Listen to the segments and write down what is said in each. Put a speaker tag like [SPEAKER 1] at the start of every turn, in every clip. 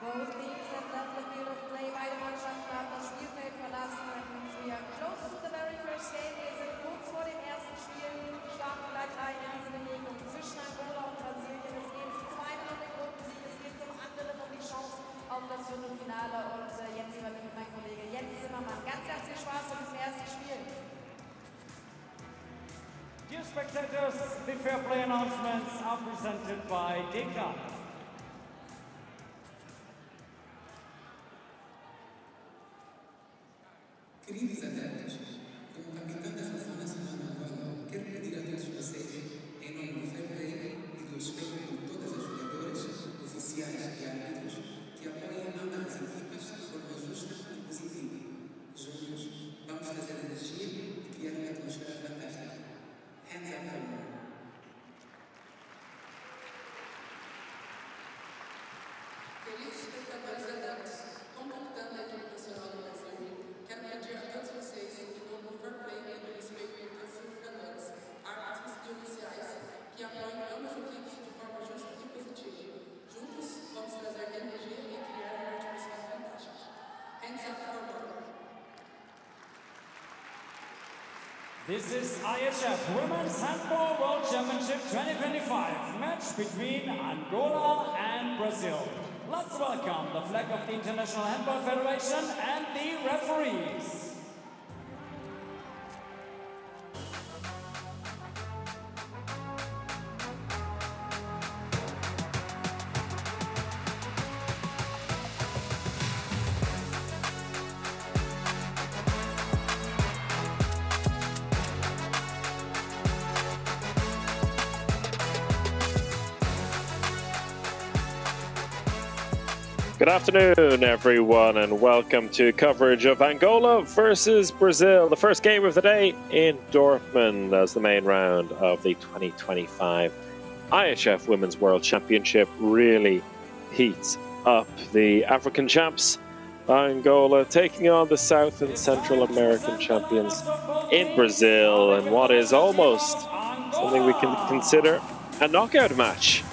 [SPEAKER 1] Both teams have left the field of play. Beide Mannschaften haben das Spielfeld verlassen. We are close to the very first game. Wir sind kurz vor dem ersten Spiel. Starten gleich rein in diese Begegnung zwischen Angola und Brasilien. Es geht zum einen um den Gruppensieg, es geht zum anderen um die Chance auf das Viertelfinale. Und jetzt übernimmt mein Kollege Jens Zimmermann. Ganz, ganz viel Spaß mit diesem ersten Spiel.
[SPEAKER 2] Dear spectators, the fair play announcements are presented by Deka.
[SPEAKER 3] Queridos atletas, como capitão da seleção nacional de Angola, quero pedir a todos vocês, em nome do fair play e do respeito por todas as jogadoras, oficiais e árbitros, que apoiem ambas as equipas de forma justa e positiva. Juntos, vamos trazer energia e criar uma atmosfera fantástica. Hands up for more. Queridos espectadores adeptos, comportando a equipe nacional do Brasil, quero pedir a todos vocês, em nome do fair play e do respeito por todos os jogadores, árbitros e oficiais, que apoiem ambas as equipes de forma justa e positiva. Juntos, vamos trazer energia e criar uma atmosfera fantástica. Hands up for more.
[SPEAKER 2] This is IHF Women's Handball World Championship 2025 match between Angola and Brazil. Let's welcome the flag of the International Handball Federation and the referees.
[SPEAKER 4] Good afternoon, everyone, and welcome to coverage of Angola versus Brazil, the first game of the day in Dortmund as the main round of the 2025 IHF Women's World Championship really heats up. The African champs, Angola, taking on the South and Central American champions in Brazil, and what is almost something we can consider a knockout match.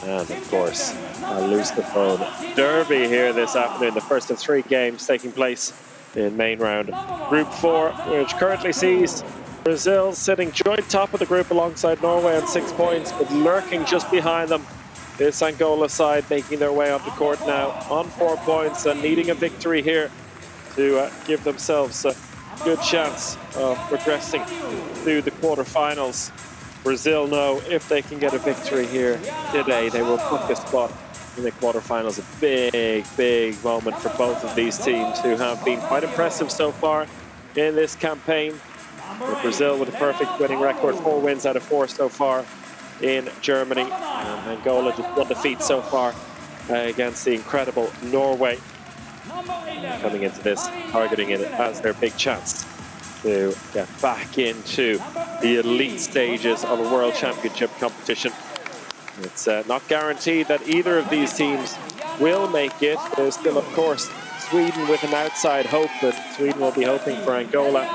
[SPEAKER 4] And of course, a lose the phone derby here this afternoon, the first of three games taking place in main round Group 4, which currently sees Brazil sitting joint top of the group alongside Norway on 6 points, but lurking just behind them. This Angola side making their way onto court now on 4 points and needing a victory here to give themselves a good chance of progressing through the quarterfinals. Brazil know if they can get a victory here today, they will book a spot in the quarterfinals. A big, big moment for both of these teams who have been quite impressive so far in this campaign. With Brazil with a perfect winning record, 4 wins out of 4 so far in Germany. And Angola just 1 defeat so far against the incredible Norway. Coming into this, targeting it as their big chance to get back into the elite stages of a World Championship competition. It's not guaranteed that either of these teams will make it. There's still, of course, Sweden with an outside hope, but Sweden will be hoping for Angola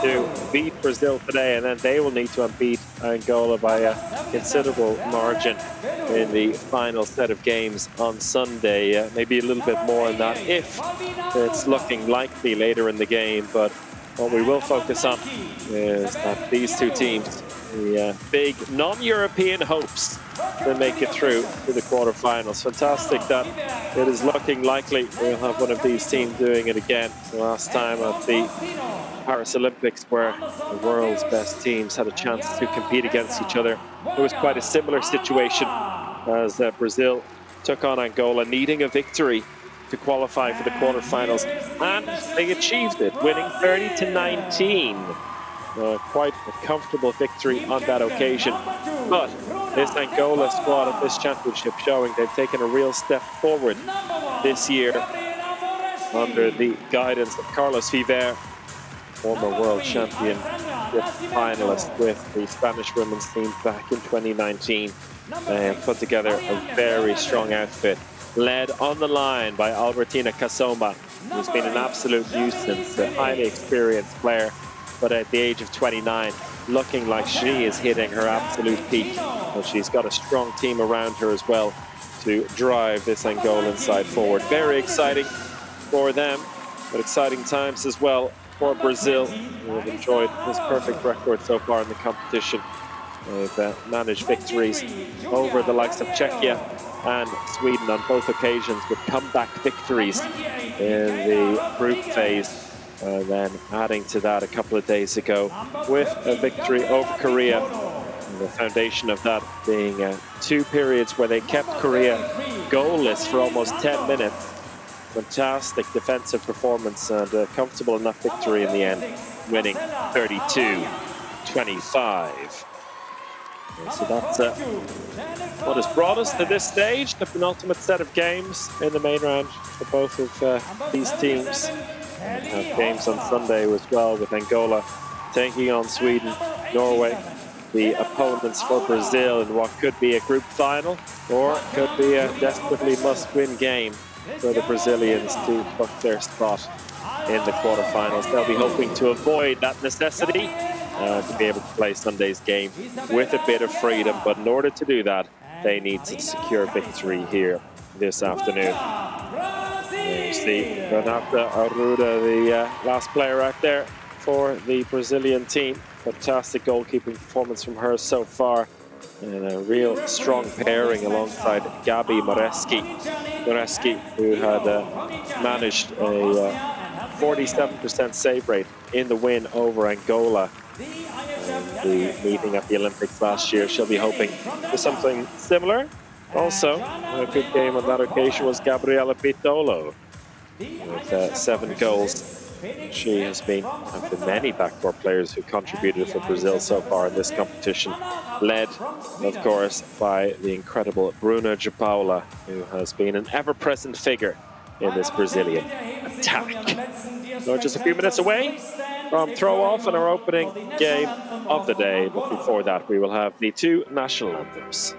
[SPEAKER 4] to beat Brazil today, and then they will need to unbeat Angola by a considerable margin in the final set of games on Sunday. Maybe a little bit more than that if it's looking likely later in the game, but what we will focus on is that these two teams, the big non-European hopes to make it through to the quarterfinals. Fantastic that it is looking likely we'll have one of these teams doing it again. The last time at the Paris Olympics, where the world's best teams had a chance to compete against each other, it was quite a similar situation as Brazil took on Angola, needing a victory to qualify for the quarterfinals, and they achieved it, winning 30-19. Quite a comfortable victory on that occasion. But this Angola squad at this championship showing they've taken a real step forward this year under the guidance of Carlos Viver, former world champion finalist with the Spanish women's team back in 2019. They have put together a very strong outfit, led on the line by Albertina Kasoma, who's been an absolute nuisance, a highly experienced player, but at the age of 29, looking like she is hitting her absolute peak. And she's got a strong team around her as well to drive this Angolan side forward. Very exciting for them, but exciting times as well for Brazil, who have enjoyed this perfect record so far in the competition. They've managed victories over the likes of Czechia and Sweden on both occasions, with comeback victories in the group phase. And then adding to that a couple of days ago with a victory over Korea. And the foundation of that being 2 periods where they kept Korea goalless for almost 10 minutes. Fantastic defensive performance and a comfortable enough victory in the end, winning 32-25. So that's what has brought us to this stage, the penultimate set of games in the main round for both of these teams. We have games on Sunday as well, with Angola taking on Sweden, Norway, the opponents for Brazil in what could be a group final, or could be a desperately must-win game for the Brazilians to book their spot in the quarterfinals. They'll be hoping to avoid that necessity to be able to play Sunday's game with a bit of freedom, but in order to do that, they need to secure victory here this afternoon. There's the Renata Arruda, the last player out there for the Brazilian team. Fantastic goalkeeping performance from her so far, and a real strong pairing alongside Gabi Moreski, who had managed a 47% save rate in the win over Angola the meeting at the Olympics last year. She'll be hoping for something similar. Also, a good game on that occasion was Gabriela Pitolo with 7 goals. She has been one of the many backcourt players who contributed for Brazil so far in this competition, led, of course, by the incredible Bruna de Paula, who has been an ever-present figure in this Brazilian attack. So just a few minutes away from throw-off and our opening game of the day, but before that we will have the 2 national anthems.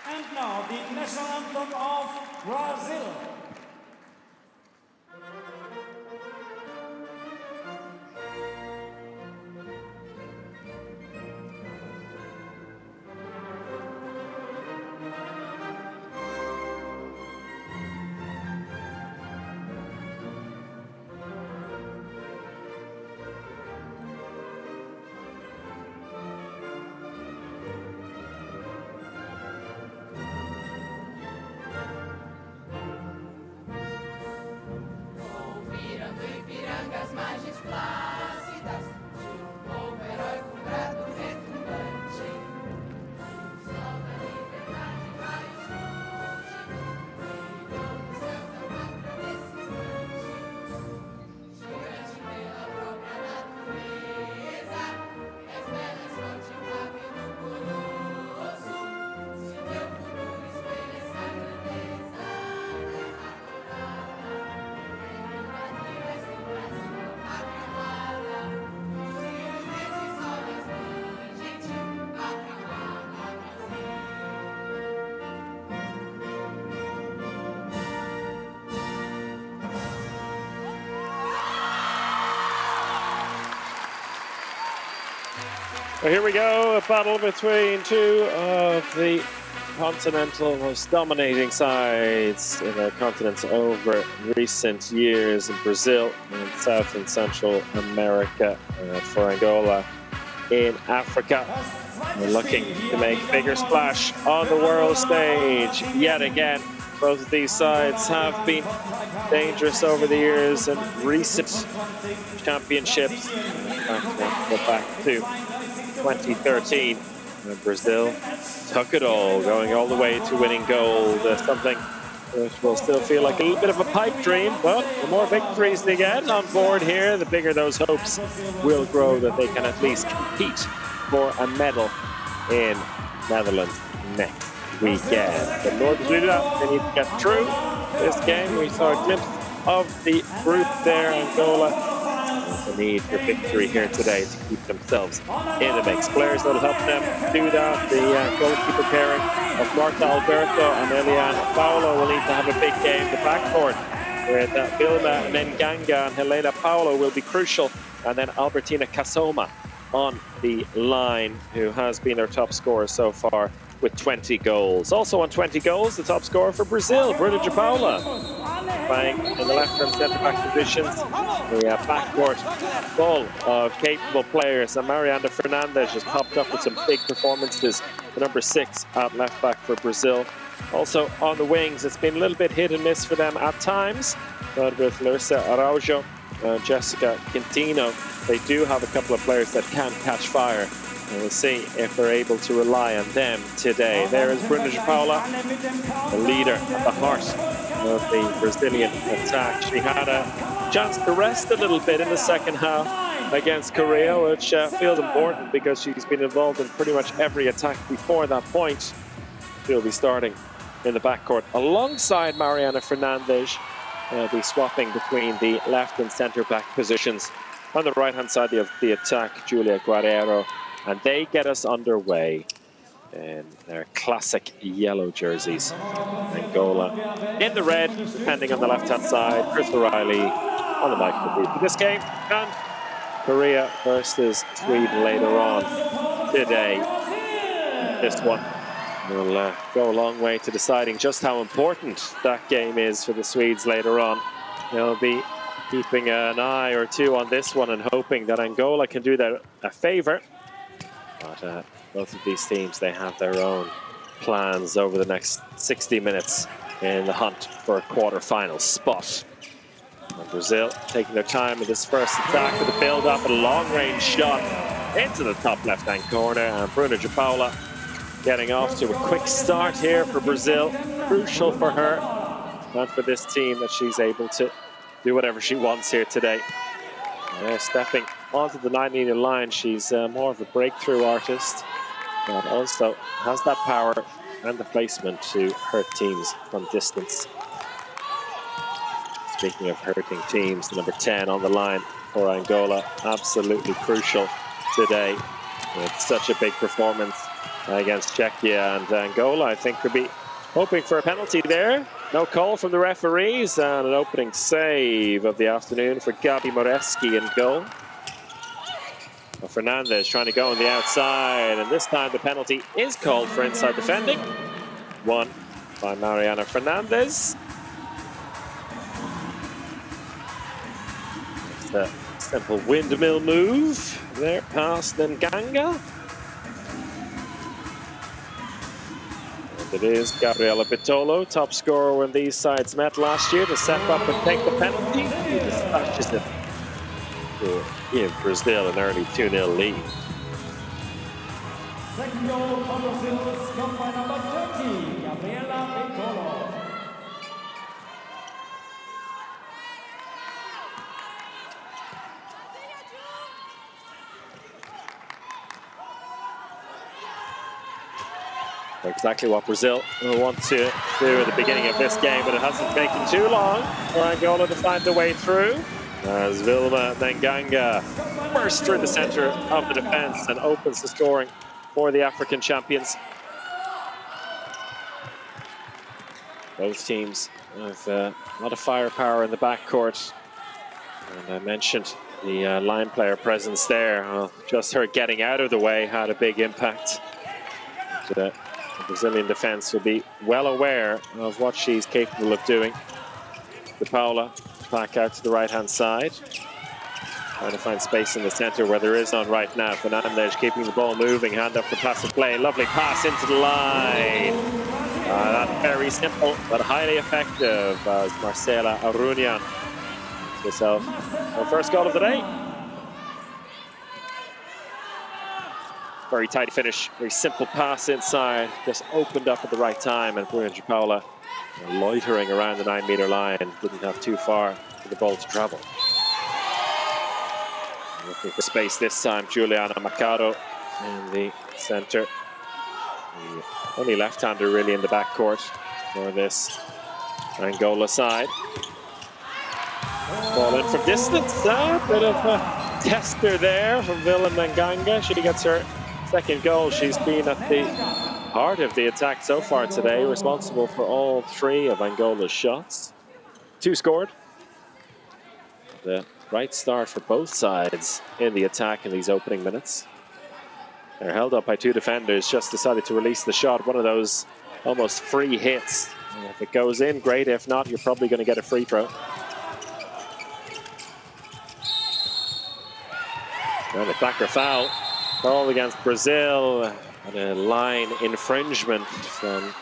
[SPEAKER 2] And now the national anthem of Brazil.
[SPEAKER 4] Well, here we go, a battle between 2 of the continental most dominating sides in our continents over recent years, in Brazil and South and Central America, for Angola in Africa. We're looking to make bigger splash on the world stage yet again. Both of these sides have been dangerous over the years and recent championships. Go back to 2013 when Brazil took it all, going all the way to winning gold. Something which will still feel like a little bit of a pipe dream, but the more victories they get on board here, the bigger those hopes will grow that they can at least compete for a medal in Netherlands next weekend. But in order to do that, they need to get through this game. We saw a glimpse of the group there. Angola the need for victory here today to keep themselves in the mix. Players that will help them do that, the goalkeeper pairing of Marta Alberto and Eliane Paulo will need to have a big game. The backcourt with Vilma Nenganga and Helena Paulo will be crucial. And then Albertina Casoma on the line, who has been their top scorer so far with 20 goals. Also on 20 goals, the top scorer for Brazil, Bruna de Paula, playing in the left and centre-back positions. The backcourt full of capable players, and Mariana Fernandes has popped up with some big performances. The number 6 at left-back for Brazil. Also on the wings, it's been a little bit hit and miss for them at times, but with Larissa Araujo and Jessica Quintino, they do have a couple of players that can catch fire. And we'll see if they're able to rely on them today. There is Bruna de Paula, the leader at the heart of the Brazilian attack. She had a chance to rest a little bit in the second half against Korea, which feels important because she's been involved in pretty much every attack before that point. She'll be starting in the backcourt alongside Mariana Fernandes. They'll be swapping between the left and centre-back positions. On the right-hand side of the attack, Julia Guerrero. And they get us underway in their classic yellow jerseys. Angola in the red, depending on the left-hand side. Chris O'Reilly on the mic for this game. And Korea versus Sweden later on today. This one will go a long way to deciding just how important that game is for the Swedes later on. They'll be keeping an eye or two on this one and hoping that Angola can do that a favour. But both of these teams, they have their own plans over the next 60 minutes in the hunt for a quarter-final spot. And Brazil taking their time with this first attack with a build-up, a long-range shot into the top left-hand corner. And Bruna de Paula getting off to a quick start here for Brazil. Crucial for her and for this team that she's able to do whatever she wants here today. Stepping onto the 9-meter line, she's more of a breakthrough artist, but also has that power and the placement to hurt teams from distance. Speaking of hurting teams, the number 10 on the line for Angola, absolutely crucial today. It's such a big performance against Czechia, and Angola, I think, could be hoping for a penalty there. No call from the referees, and an opening save of the afternoon for Gabi Moreski in goal. Well, Fernandes trying to go on the outside, and this time the penalty is called for inside defending. Won by Mariana Fernandes. It's a simple windmill move there past Nganga. It is Gabriela Bitolo, top scorer when these sides met last year, to step up and take the penalty. He dispatches it to give Brazil an early 2-0 lead.
[SPEAKER 2] Second goal for Brazil is scored by number 30, Gabriela Bitolo.
[SPEAKER 4] Exactly what Brazil will want to do at the beginning of this game, but it hasn't taken too long for Angola to find their way through. As Vilma Nenganga bursts through the centre of the defence and opens the scoring for the African champions. Both teams have a lot of firepower in the backcourt. And I mentioned the line player presence there. Just her getting out of the way had a big impact. The Brazilian defence will be well aware of what she's capable of doing. De Paula back out to the right-hand side. Trying to find space in the centre where there is none right now. Fernandes keeping the ball moving, hand up for passive play. Lovely pass into the line. That's very simple, but highly effective as Marcela Arunian gets herself her first goal of the day. Very tight finish, very simple pass inside, just opened up at the right time, and Bruna Paula loitering around the 9-meter line, didn't have too far for the ball to travel. Looking for space this time, Juliana Macaro in the center. The only left-hander really in the backcourt for this Angola side. Ball in from distance, a bit of a tester there from Villa Nganga. She gets her second goal. She's been at the heart of the attack so far today, responsible for all 3 of Angola's shots. 2 scored. The right start for both sides in the attack in these opening minutes. They're held up by 2 defenders, just decided to release the shot. One of those almost free hits. And if it goes in, great. If not, you're probably going to get a free throw. And a backer foul called against Brazil. And a line infringement from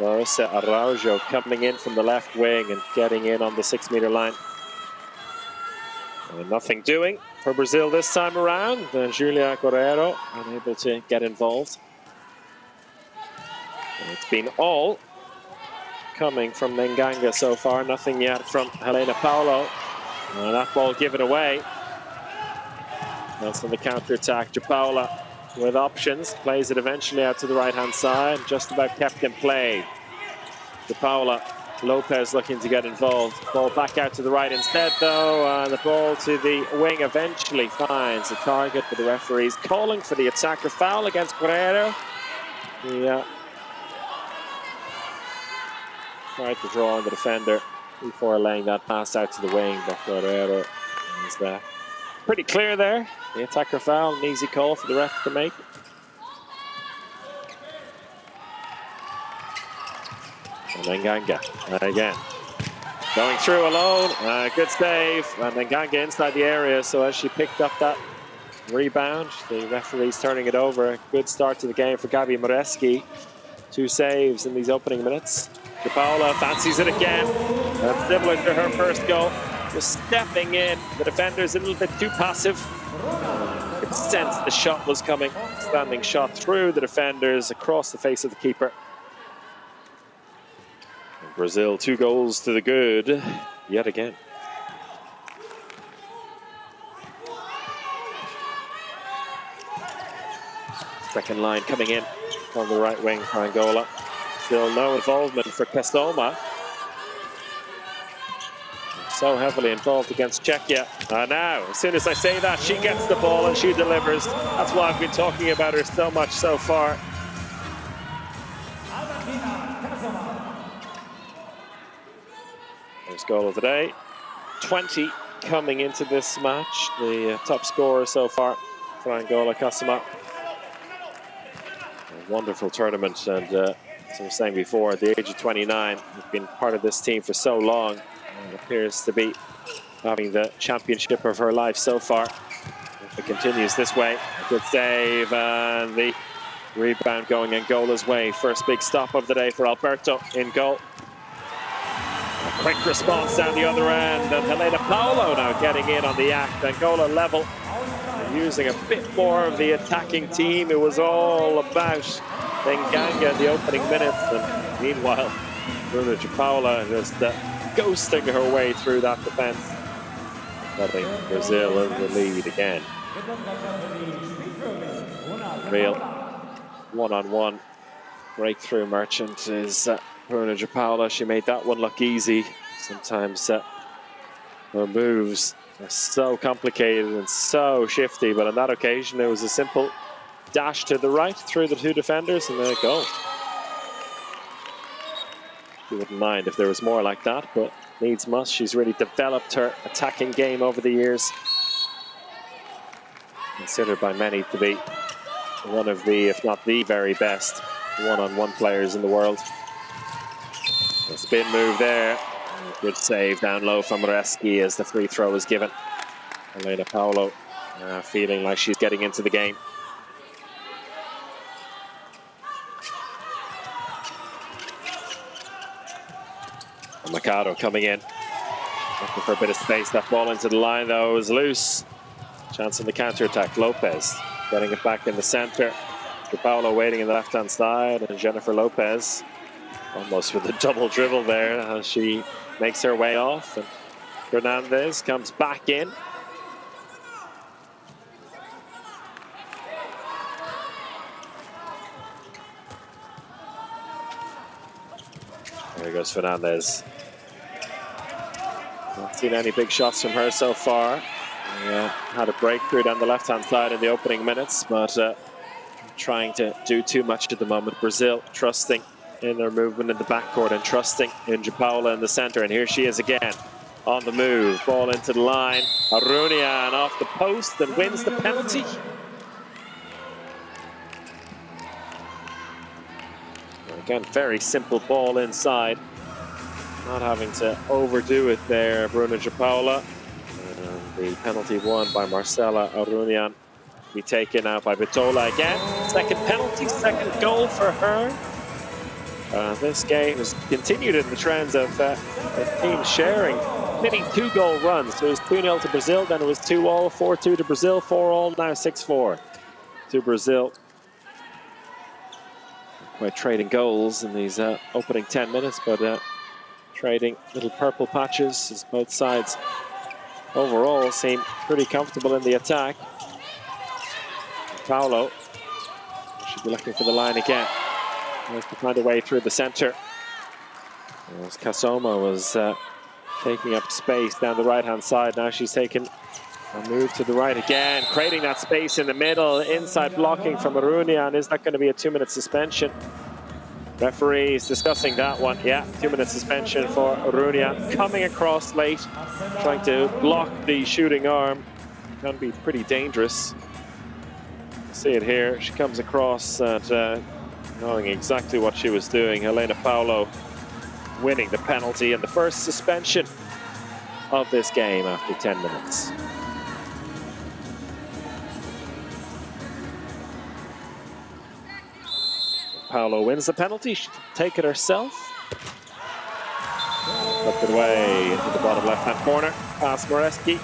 [SPEAKER 4] Larissa Araujo coming in from the left wing and getting in on the 6-meter line. And nothing doing for Brazil this time around. Julia Guerreiro unable to get involved. And it's been all coming from Nganga so far. Nothing yet from Helena Paulo. And that ball given away. That's on the counter-attack. Paula with options. Plays it eventually out to the right-hand side. Just about kept in play. Paula. Lopez looking to get involved. Ball back out to the right instead, though. The ball to the wing eventually finds a target, but the referee's calling for the attacker foul against Guerreiro. Yeah. Tried to draw on the defender before laying that pass out to the wing, but Guerreiro is pretty clear there. The attacker foul, an easy call for the ref to make. And Nganga again. Going through alone, good save. And Nganga inside the area, so as she picked up that rebound, the referee's turning it over. Good start to the game for Gabi Moreski. 2 saves in these opening minutes. Paula fancies it again. Similar to her first goal. Just stepping in. The defender's a little bit too passive. Could sense the shot was coming. Standing shot through the defenders, across the face of the keeper. Brazil 2 goals to the good, yet again. Second line coming in on the right wing for Angola. Still no involvement for Kasoma. So heavily involved against Czechia. Now, as soon as I say that, she gets the ball and she delivers. That's why I've been talking about her so much so far. First goal of the day. 20 coming into this match. The top scorer so far for Angola, Kasama. A wonderful tournament, and as I was saying before, at the age of 29, he's been part of this team for so long. And appears to be having the championship of her life so far. If it continues this way, a good save, and the rebound going Angola's way. First big stop of the day for Alberto in goal. A quick response down the other end, and Helena Paulo now getting in on the act. Angola level, using a bit more of the attacking team. It was all about Nganga in the opening minutes, and meanwhile, Bruna Paula just ghosting her way through that defense, putting Brazil in the lead again. Real one-on-one breakthrough merchant is Bruna Paula. She made that one look easy. Sometimes her moves are so complicated and so shifty, but on that occasion it was a simple dash to the right through the 2 defenders and then a goal. She wouldn't mind if there was more like that, but needs must. She's really developed her attacking game over the years. Considered by many to be one of the, if not the very best, one-on-one players in the world. A spin move there. Good save down low from Moreski as the free throw is given. Helena Paulo feeling like she's getting into the game. Mikado coming in, looking for a bit of space. That ball into the line though is loose. Chance on the counter-attack. Lopez getting it back in the center. Paolo waiting in the left-hand side, and Jennifer Lopez almost with a double dribble there as she makes her way off. And Fernandez comes back in. There goes Fernandez. Not seen any big shots from her so far. Had a breakthrough down the left-hand side in the opening minutes, but trying to do too much at the moment. Brazil trusting in their movement in the backcourt and trusting in Paula in the center. And here she is again on the move. Ball into the line. Arunian off the post and wins the penalty. Again, very simple ball inside. Not having to overdo it there, Bruna Paula. The penalty won by Marcela Arunian. Be taken out by Bitola again. Second penalty, second goal for her. This game has continued in the trends of teams sharing, hitting 2-goal runs. So it was 2-0 to Brazil, then it was 2-all, 4-2 to Brazil, 4-all, now 6-4 to Brazil. Quite trading goals in these opening 10 minutes, but trading little purple patches as both sides overall seem pretty comfortable in the attack. Paolo should be looking for the line again. Has to find a way through the center. As Kasoma was taking up space down the right-hand side. Now she's taken a move to the right again, creating that space in the middle. Inside blocking from Arunian. Is that going to be a 2-minute suspension? Referee is discussing that one. Yeah, 2-minute suspension for Arunian. Coming across late, trying to block the shooting arm. Can be pretty dangerous. See it here. She comes across and knowing exactly what she was doing. Helena Paulo winning the penalty and the first suspension of this game after 10 minutes. Paulo wins the penalty. She can take it herself. Up it away into the bottom left-hand corner. Past Moreski.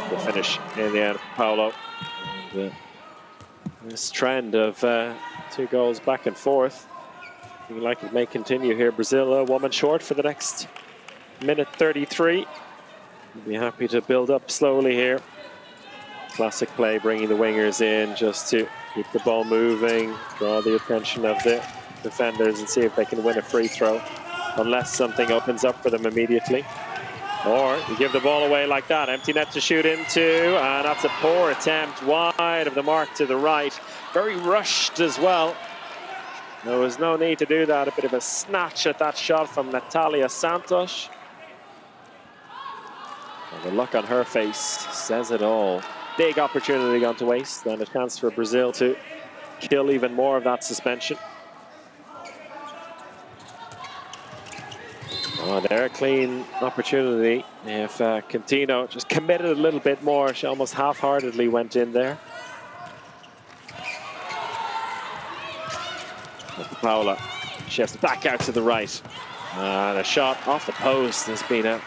[SPEAKER 4] The finish in the end, Paulo. This trend of 2 goals back and forth, looking like it may continue here. Brazil a woman short for the next minute 33. We'll be happy to build up slowly here. Classic play, bringing the wingers in just to keep the ball moving, draw the attention of the defenders and see if they can win a free throw, unless something opens up for them immediately. Or you give the ball away like that. Empty net to shoot into, and that's a poor attempt wide of the mark to the right. Very rushed as well. There was no need to do that. A bit of a snatch at that shot from Natalia Santos. And the look on her face says it all. Big opportunity gone to waste, and a chance for Brazil to kill even more of that suspension. Oh, there, a clean opportunity. If Quintino just committed a little bit more, she almost half-heartedly went in there. Paula shifts back out to the right. And a shot off the post. Has been a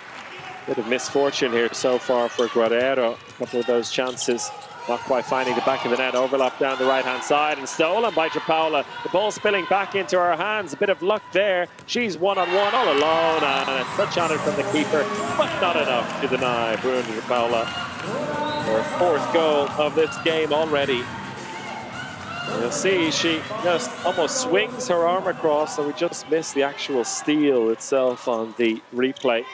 [SPEAKER 4] bit of misfortune here so far for Guerrero. A couple of those chances not quite finding the back of the net. Overlap down the right-hand side and stolen by Paula. The ball spilling back into her hands. A bit of luck there. She's one-on-one all alone, and a touch on it from the keeper, but not enough to deny Bruna Paula her 4th goal of this game already. You'll see she just almost swings her arm across, and we just missed the actual steal itself on the replay.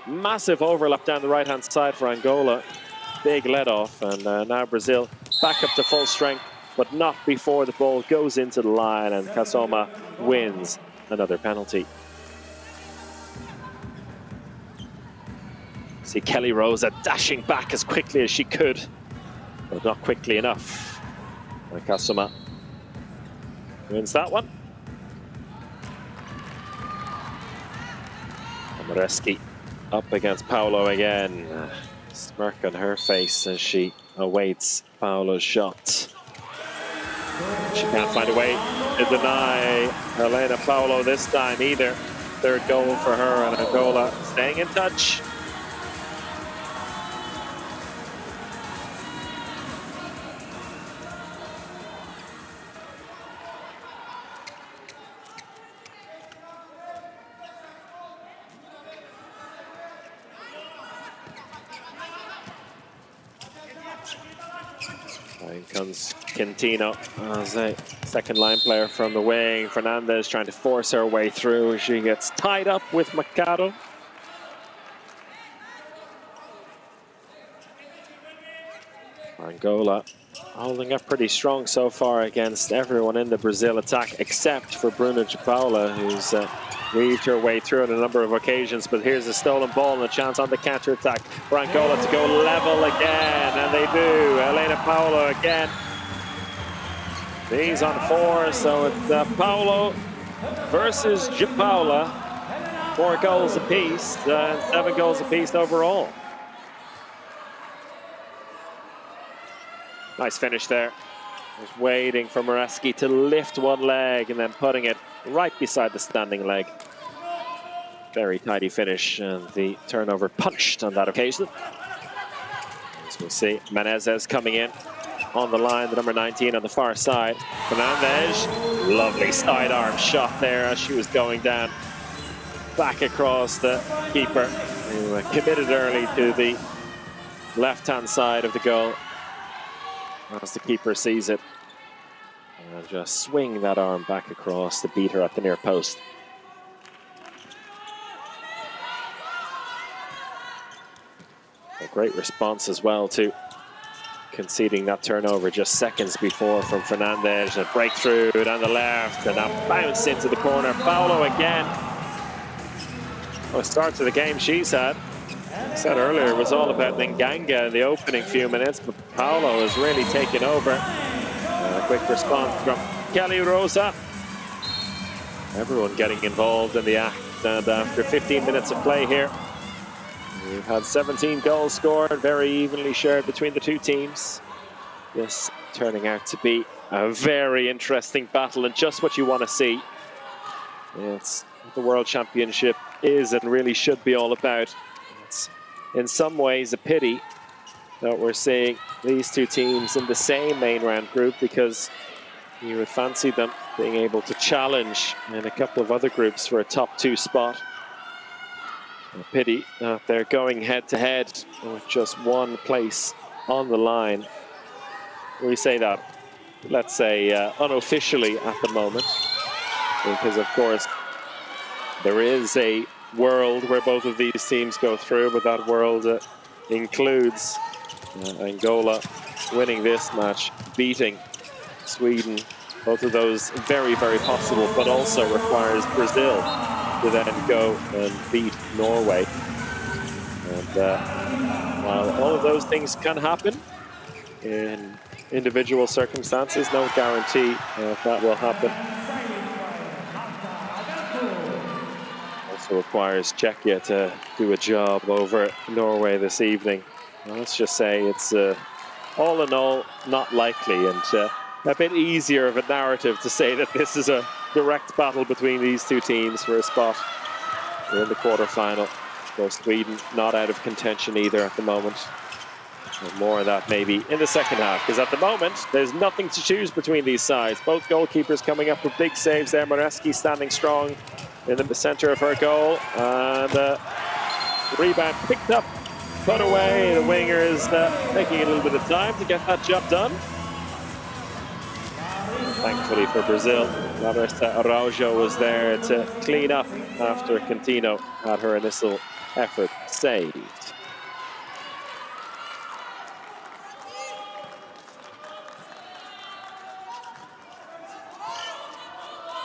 [SPEAKER 4] Massive overlap down the right-hand side for Angola. Big let-off, and now Brazil back up to full strength, but not before the ball goes into the line, and Kasoma wins another penalty. See Kelly Rosa dashing back as quickly as she could, but not quickly enough. And Kasoma wins that one. And Moreski up against Paulo again. Smirk on her face as she awaits Paolo's shot. She can't find a way to deny Elena Paolo this time either. Third goal for her, and Angola staying in touch. In comes Quintino as a second line player from the wing. Fernandez trying to force her way through. She gets tied up with Mercado. Angola holding up pretty strong so far against everyone in the Brazil attack, except for Bruna de Paula, who's weaved her way through on a number of occasions. But here's a stolen ball and a chance on the counter-attack for Angola to go level again, and they do. Elena Paolo again. He's on 4, so it's Paolo versus de Paula. 4 goals apiece, 7 goals apiece overall. Nice finish there. Just waiting for Moreski to lift one leg and then putting it right beside the standing leg. Very tidy finish, and the turnover punched on that occasion. As we see, Menezes coming in on the line, the number 19 on the far side. Fernandez, lovely sidearm shot there as she was going down. Back across the keeper, who committed early to the left-hand side of the goal. As the keeper sees it, and just swing that arm back across to beat her at the near post. A great response as well to conceding that turnover just seconds before from Fernandez. A breakthrough down the left, and a bounce into the corner. Paolo again. Well, the start to the game she's had. I said earlier it was all about Nganga in the opening few minutes, but Paolo has really taken over. A quick response from Kelly Rosa. Everyone getting involved in the act, and after 15 minutes of play here, we've had 17 goals scored, very evenly shared between the two teams. This turning out to be a very interesting battle, and just what you want to see. It's what the World Championship is and really should be all about. It's in some ways a pity that we're seeing these two teams in the same main round group, because you would fancy them being able to challenge in a couple of other groups for a top 2 spot. A pity that they're going head to head with just one place on the line. We say that, let's say, unofficially at the moment, because of course there is a world where both of these teams go through, but that world includes Angola winning this match, beating Sweden. Both of those very, very possible, but also requires Brazil to then go and beat Norway. And while all of those things can happen in individual circumstances, no guarantee that will happen. Also requires Czechia to do a job over Norway this evening. Well, let's just say it's all in all not likely, and a bit easier of a narrative to say that this is a direct battle between these two teams for a spot. We're in the quarterfinal. Of course, Sweden not out of contention either at the moment. And more of that maybe in the second half, because at the moment there's nothing to choose between these sides. Both goalkeepers coming up with big saves there. Moreski standing strong in the center of her goal, and rebound picked up, put away. The winger is taking a little bit of time to get that job done. Thankfully for Brazil, Larissa Araujo was there to clean up after Quintino had her initial effort saved.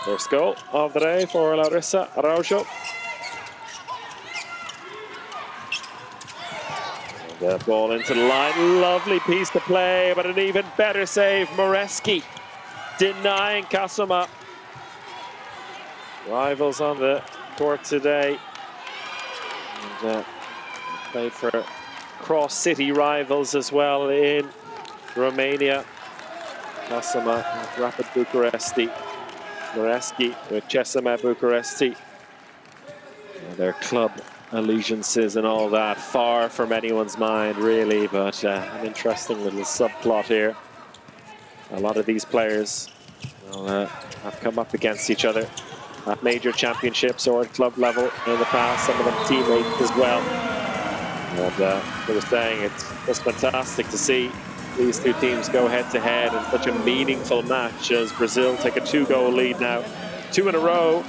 [SPEAKER 4] First goal of the day for Larissa Araujo. The ball into the line, lovely piece to play, but an even better save, Moreski denying Kasuma. Rivals on the court today. And played for cross-city rivals as well in Romania. Kasama, Rapid Bucuresti, Moreski with Cesame Bucuresti. Their club allegiances and all that, far from anyone's mind really, but an interesting little subplot here. A lot of these players have come up against each other at major championships or at club level in the past, some of them teammates as well. And they were saying it's just fantastic to see these two teams go head-to-head in such a meaningful match as Brazil take a 2-goal lead now. 2 in a row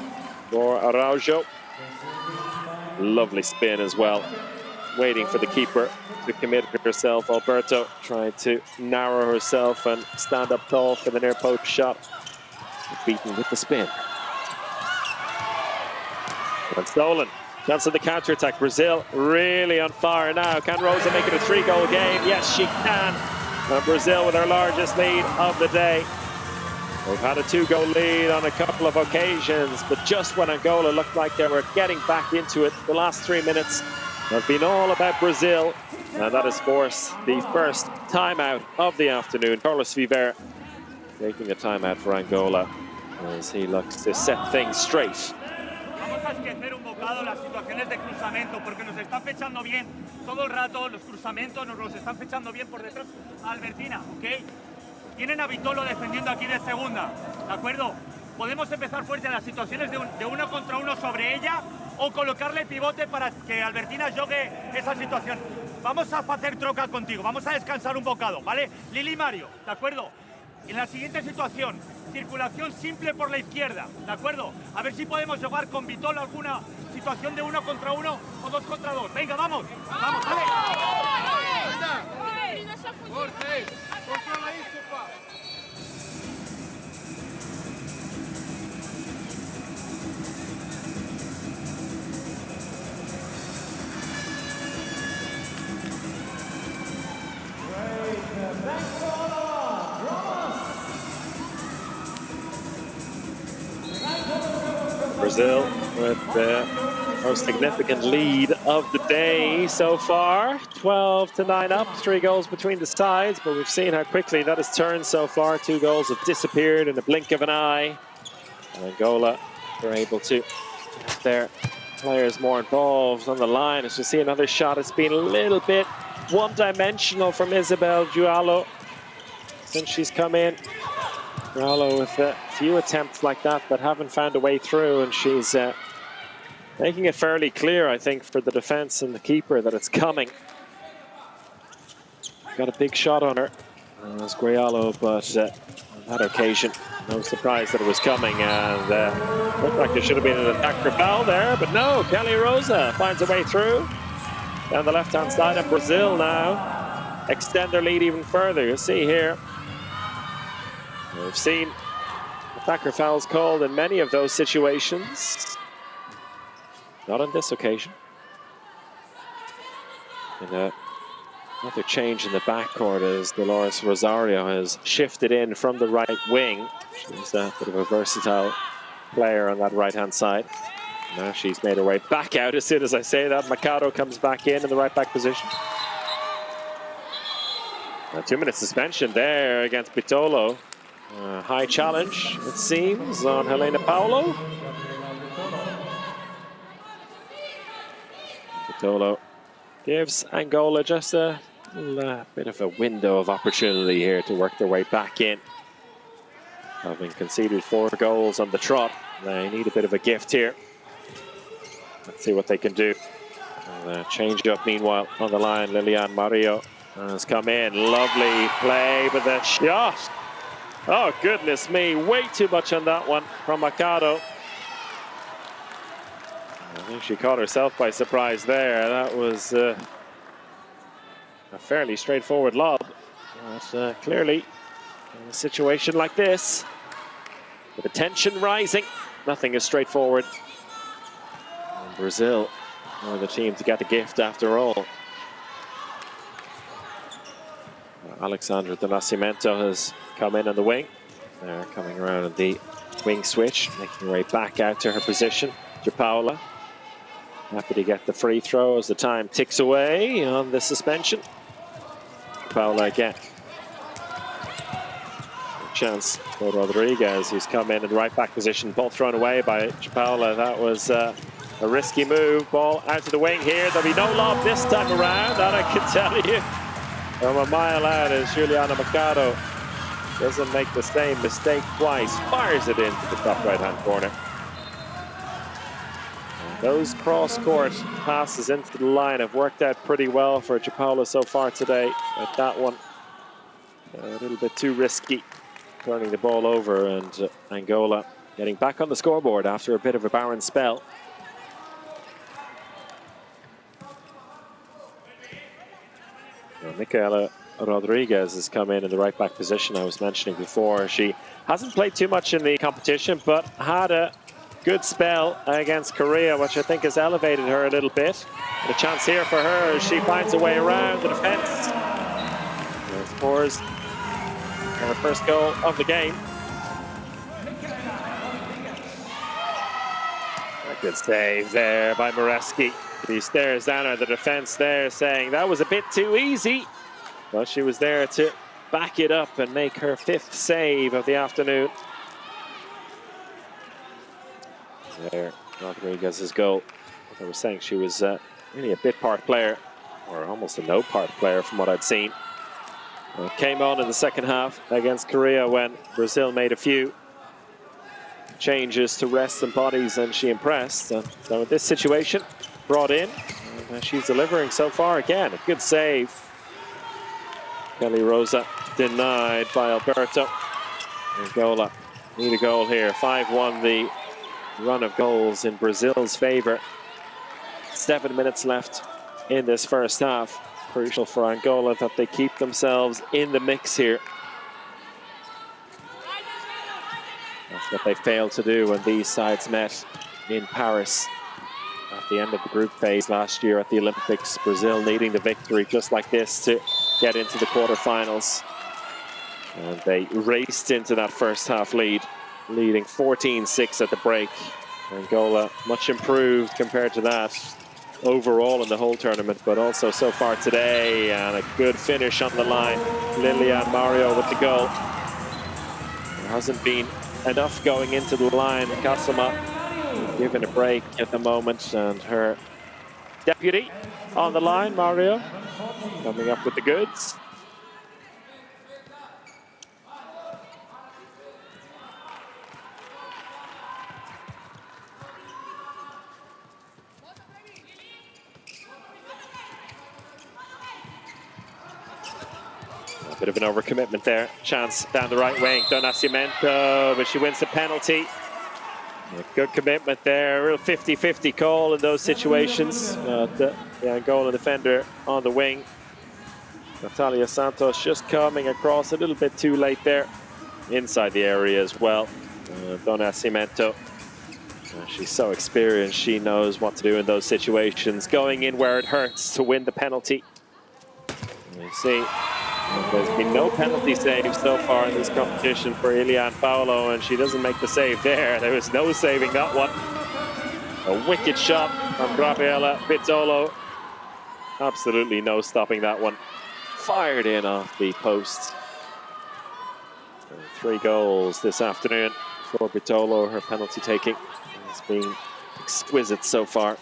[SPEAKER 4] for Araujo. Lovely spin as well. Waiting for the keeper to commit herself. Alberto trying to narrow herself and stand up tall for the near post shot. Beaten with the spin. And stolen. Chance of the counter-attack. Brazil really on fire now. Can Rosa make it a 3-goal game? Yes, she can. And Brazil with their largest lead of the day. They've had a 2-goal lead on a couple of occasions, but just when Angola looked like they were getting back into it, the last 3 minutes have been all about Brazil, and that has forced the first timeout of the afternoon. Carlos Viver taking a timeout for Angola as he looks to set things straight.
[SPEAKER 5] Vamos a esquecer un bocado las situaciones de cruzamiento porque nos están fechando bien todo el rato, los cruzamientos nos los están fechando bien por detrás a Albertina, ¿ok? Tienen a Vitolo defendiendo aquí de segunda, ¿de acuerdo? Podemos empezar fuerte en las situaciones de 1 contra 1 sobre ella o colocarle pivote para que Albertina jogue esa situación. Vamos a hacer troca contigo, vamos a descansar un bocado, ¿vale? Lili y Mario, ¿de acuerdo? En la siguiente situación, circulación simple por la izquierda, ¿de acuerdo? A ver si podemos jugar con Vitolo alguna situación de 1 contra 1 o 2 contra 2. Venga, vamos, vamos, dale.
[SPEAKER 4] Brazil with the most significant lead of the day so far. 12-9 up, 3 goals between the sides, but we've seen how quickly that has turned so far. 2 goals have disappeared in the blink of an eye. And Angola were able to get their players more involved on the line. As we see another shot, it's been a little bit one-dimensional from Isabel Jualo since she's come in. Jualo with a few attempts like that but haven't found a way through, and she's making it fairly clear, I think, for the defense and the keeper that it's coming. Got a big shot on her, as Guayalo, but on that occasion, no surprise that it was coming, and looked like there should have been an attack for foul there, but no, Kelly Rosa finds a way through. Down the left-hand side, and Brazil now extend their lead even further. You'll see here, we've seen attacker fouls called in many of those situations. Not on this occasion. And another change in the backcourt as Dolores Rosario has shifted in from the right wing. She's a bit of a versatile player on that right-hand side. Now she's made her way back out. As soon as I say that, Mikado comes back in the right-back position. A 2-minute suspension there against Bitolo. High challenge, it seems, on Helena Paulo. Bitolo gives Angola just a bit of a window of opportunity here to work their way back in. Having conceded 4 goals on the trot, they need a bit of a gift here. Let's see what they can do. Change up meanwhile on the line. Lilian Mario has come in. Lovely play, but the shot. Oh, goodness me. Way too much on that one from Mikado. I think she caught herself by surprise there. That was a fairly straightforward lob. But clearly, in a situation like this, with the tension rising, nothing is straightforward. And Brazil are the team to get the gift after all. Alexandra De Nascimento has come in on the wing. They're coming around on the wing switch, making her way back out to her position. To Paula. happy to get the free throw as the time ticks away on the suspension. Paula again. Chance for Rodriguez, who's come in the right back position. Ball thrown away by Paula. That was a risky move. Ball out to the wing here. There'll be no lob this time around, that I can tell you. From a mile out is Juliana Mercado. Doesn't make the same mistake twice. Fires it into the top right-hand corner. And those cross-court passes into the line have worked out pretty well for Paula so far today. But that one, a little bit too risky. Turning the ball over, and Angola getting back on the scoreboard after a bit of a barren spell. Well, Micaela Rodriguez has come in the right back position I was mentioning before. She hasn't played too much in the competition, but had a good spell against Korea, which I think has elevated her a little bit. And a chance here for her as she finds a way around the defense. And scores her first goal of the game. A good save there by Moreski. He stares down at the defense there, saying that was a bit too easy. But she was there to back it up and make her 5th save of the afternoon. There, Rodriguez's goal. As I was saying, she was really a bit part player, or almost a no part player from what I'd seen. Came on in the second half against Korea when Brazil made a few changes to rest some bodies, and she impressed. So in this situation, brought in, and she's delivering so far again. A good save. Kelly Rosa denied by Alberto. Angola need a goal here. 5-1 the run of goals in Brazil's favor. 7 minutes left in this first half. Crucial for Angola that they keep themselves in the mix here. That's what they failed to do when these sides met in Paris at the end of the group phase last year at the Olympics. Brazil needing the victory just like this to get into the quarterfinals. And they raced into that first half lead, leading 14-6 at the break. Angola much improved compared to that overall in the whole tournament, but also so far today, and a good finish on the line. Lilian Mario with the goal. There hasn't been enough going into the line. Kasama given a break at the moment, and her deputy on the line, Mario, coming up with the goods. Bit of an overcommitment there. Chance down the right wing. Donna Cimento, but she wins the penalty. A good commitment there. Real 50-50 call in those situations. The Angola defender on the wing. Natalia Santos just coming across a little bit too late there. Inside the area as well. Donna Cimento. She's so experienced. She knows what to do in those situations. Going in where it hurts to win the penalty. You see, there's been no penalty save so far in this competition for Ilian Paulo, and she doesn't make the save there. There was no saving that one. A wicked shot from Gabriela Pizzolo. Absolutely no stopping that one. Fired in off the post. 3 goals this afternoon for Pizzolo. Her penalty taking has been exquisite so far.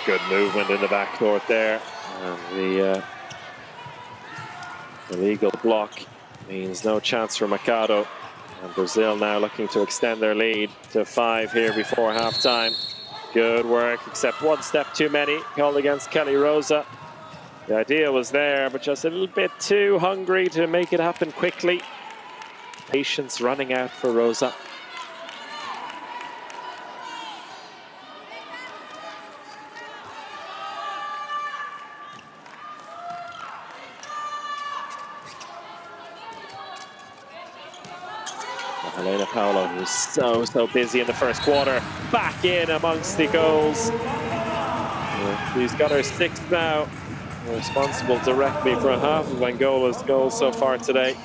[SPEAKER 4] Good movement in the backcourt there, and the illegal block means no chance for Mercado. And Brazil now looking to extend their lead to 5 here before halftime. Good work, except one step too many called against Kelly Rosa. The idea was there, but just a little bit too hungry to make it happen quickly. Patience running out for Rosa. Helena Paulo, who's so busy in the first quarter, back in amongst the goals. She's got her 6th now, responsible directly for half of Angola's goals so far today.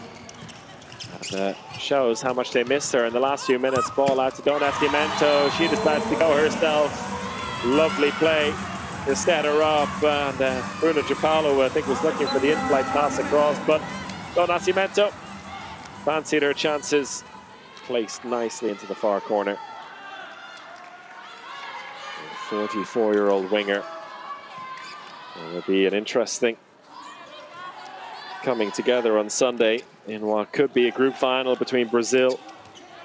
[SPEAKER 4] shows how much they missed her in the last few minutes. Ball out to Donna Nascimento. She decides to go herself. Lovely play to set her up. And Bruno Gipalo, I think, was looking for the in-flight pass across. But Donna Nascimento fancied her chances. Placed nicely into the far corner. 44-year-old winger. It will be an interesting coming together on Sunday in what could be a group final between Brazil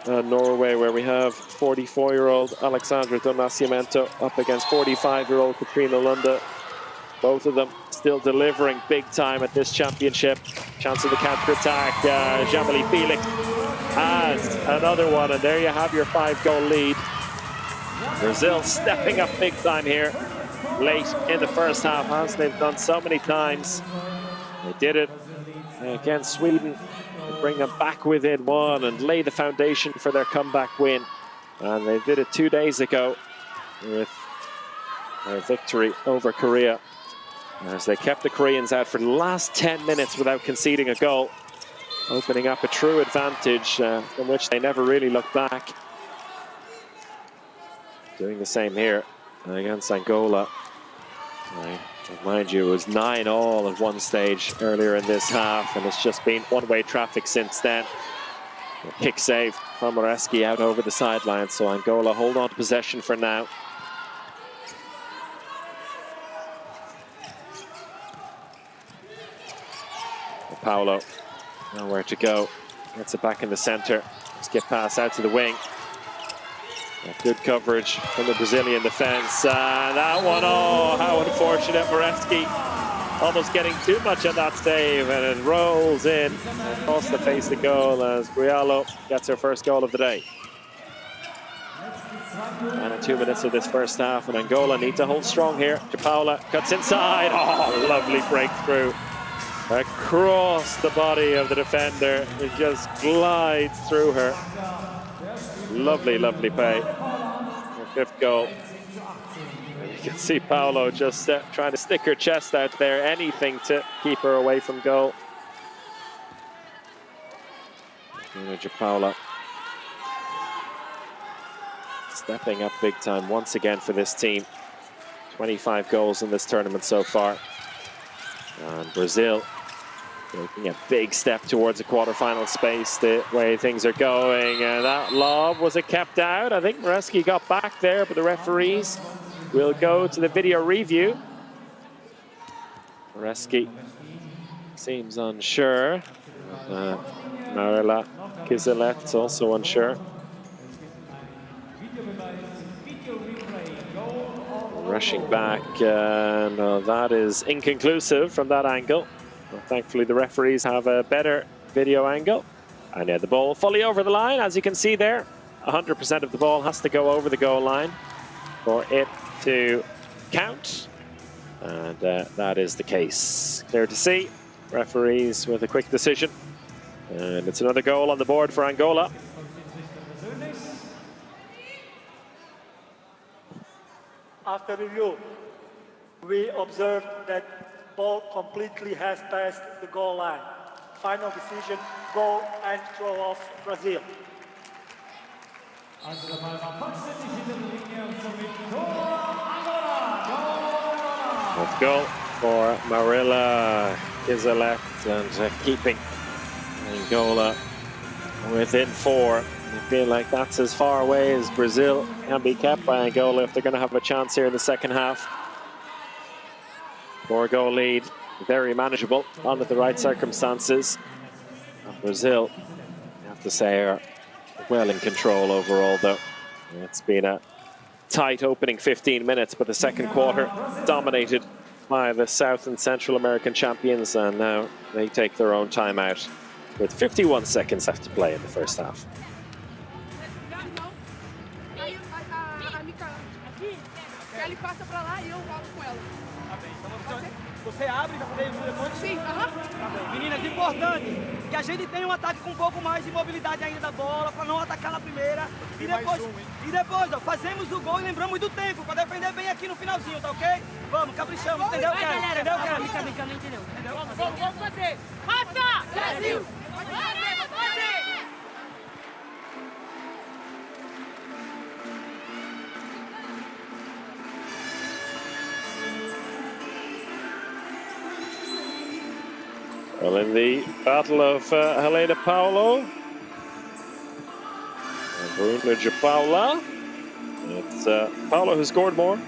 [SPEAKER 4] and Norway, where we have 44-year-old Alexandra do Nascimento up against 45-year-old Katrina Lunde. Both of them still delivering big time at this championship. Chance of the counter-attack. Jean-Marie Felix has another one, and there you have your 5-goal lead. Brazil stepping up big time here late in the first half, as they've done so many times. They did it against Sweden to bring them back within one and lay the foundation for their comeback win. And they did it 2 days ago with their victory over Korea, as they kept the Koreans out for the last 10 minutes without conceding a goal, opening up a true advantage from which they never really looked back. Doing the same here against Angola. Mind you, it was 9-9 at one stage earlier in this half, and it's just been one-way traffic since then. A kick save from Moreski out over the sideline, so Angola hold on to possession for now. Paulo, nowhere to go. Gets it back in the center. Skip pass out to the wing. Good coverage from the Brazilian defense. That one, oh, how unfortunate. Moreski almost getting too much on that save, and it rolls in across the face of goal as Brialo gets her first goal of the day. And 2 minutes of this first half, and Angola need to hold strong here. Paula cuts inside. Oh, lovely breakthrough across the body of the defender. It just glides through her. Lovely, lovely play. Her 5th goal. And you can see Paulo just trying to stick her chest out there, anything to keep her away from goal. Paula stepping up big time once again for this team. 25 goals in this tournament so far. And Brazil taking a big step towards a quarterfinal space the way things are going. And that lob, was it kept out? I think Moreski got back there, but the referees will go to the video review. Moreski seems unsure. Marilla Kizelet's also unsure. Rushing back, and that is inconclusive from that angle. Well, thankfully, the referees have a better video angle. And the ball fully over the line, as you can see there. 100% of the ball has to go over the goal line for it to count. And that is the case. Clear to see. Referees with a quick decision. And it's another goal on the board for Angola.
[SPEAKER 6] After review, we observed that ball completely has passed the goal line. Final decision, goal and throw off Brazil.
[SPEAKER 4] Let's go for Marilla Kizelet, and keeping Angola within 4. I feel like that's as far away as Brazil can be kept by Angola if they're going to have a chance here in the second half. 4-goal lead, very manageable under the right circumstances. And Brazil, I have to say, are well in control overall, though. It's been a tight opening 15 minutes, but the second quarter dominated by the South and Central American champions, and now they take their own timeout with 51 seconds left to play in the first half.
[SPEAKER 7] Você abre e vai fazer isso depois? Sim, aham. Meninas, importante que a gente tenha um ataque com um pouco mais de mobilidade ainda da bola, para não atacar na primeira. E depois, ó, fazemos o gol e lembramos do tempo, para defender bem aqui no finalzinho, tá ok? Vamos, caprichamos, entendeu, cara? Entendeu, cara? Entendeu?
[SPEAKER 8] Vamos fazer! Passa! Brasil! Vai fazer!
[SPEAKER 4] Well, in the battle of Helena Paulo and Bruna de Paula, it's Paula who scored more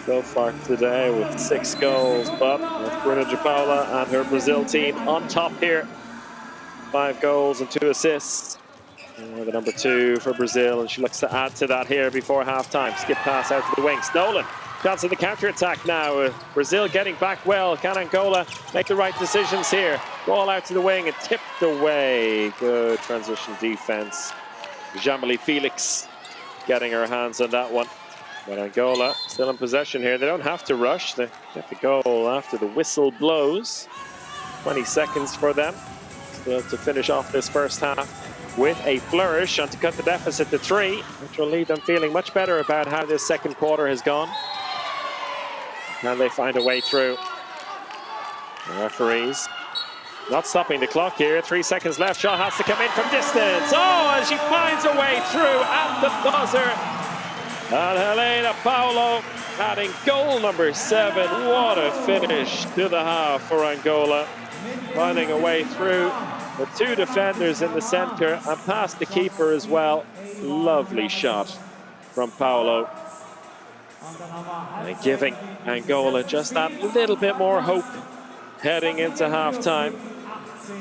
[SPEAKER 4] so far today with 6 goals, but it's Bruna de Paula and her Brazil team on top here. 5 goals and 2 assists. The number 2 for Brazil, and she looks to add to that here before half-time. Skip pass out to the wings. Nolan, chance of the counter-attack now. Brazil getting back well. Can Angola make the right decisions here? Ball out to the wing and tipped away. Good transition defense. Jamali Felix getting her hands on that one. But Angola still in possession here. They don't have to rush. They get the goal after the whistle blows. 20 seconds for them still to finish off this first half with a flourish and to cut the deficit to 3, which will leave them feeling much better about how this second quarter has gone. Can they find a way through? The referees not stopping the clock here. 3 seconds left. Shot has to come in from distance. Oh, and she finds a way through at the buzzer. And Helena Paulo adding goal number 7. What a finish to the half for Angola. Finding a way through the 2 defenders in the center and past the keeper as well. Lovely shot from Paulo. And giving Angola just that little bit more hope heading into half-time.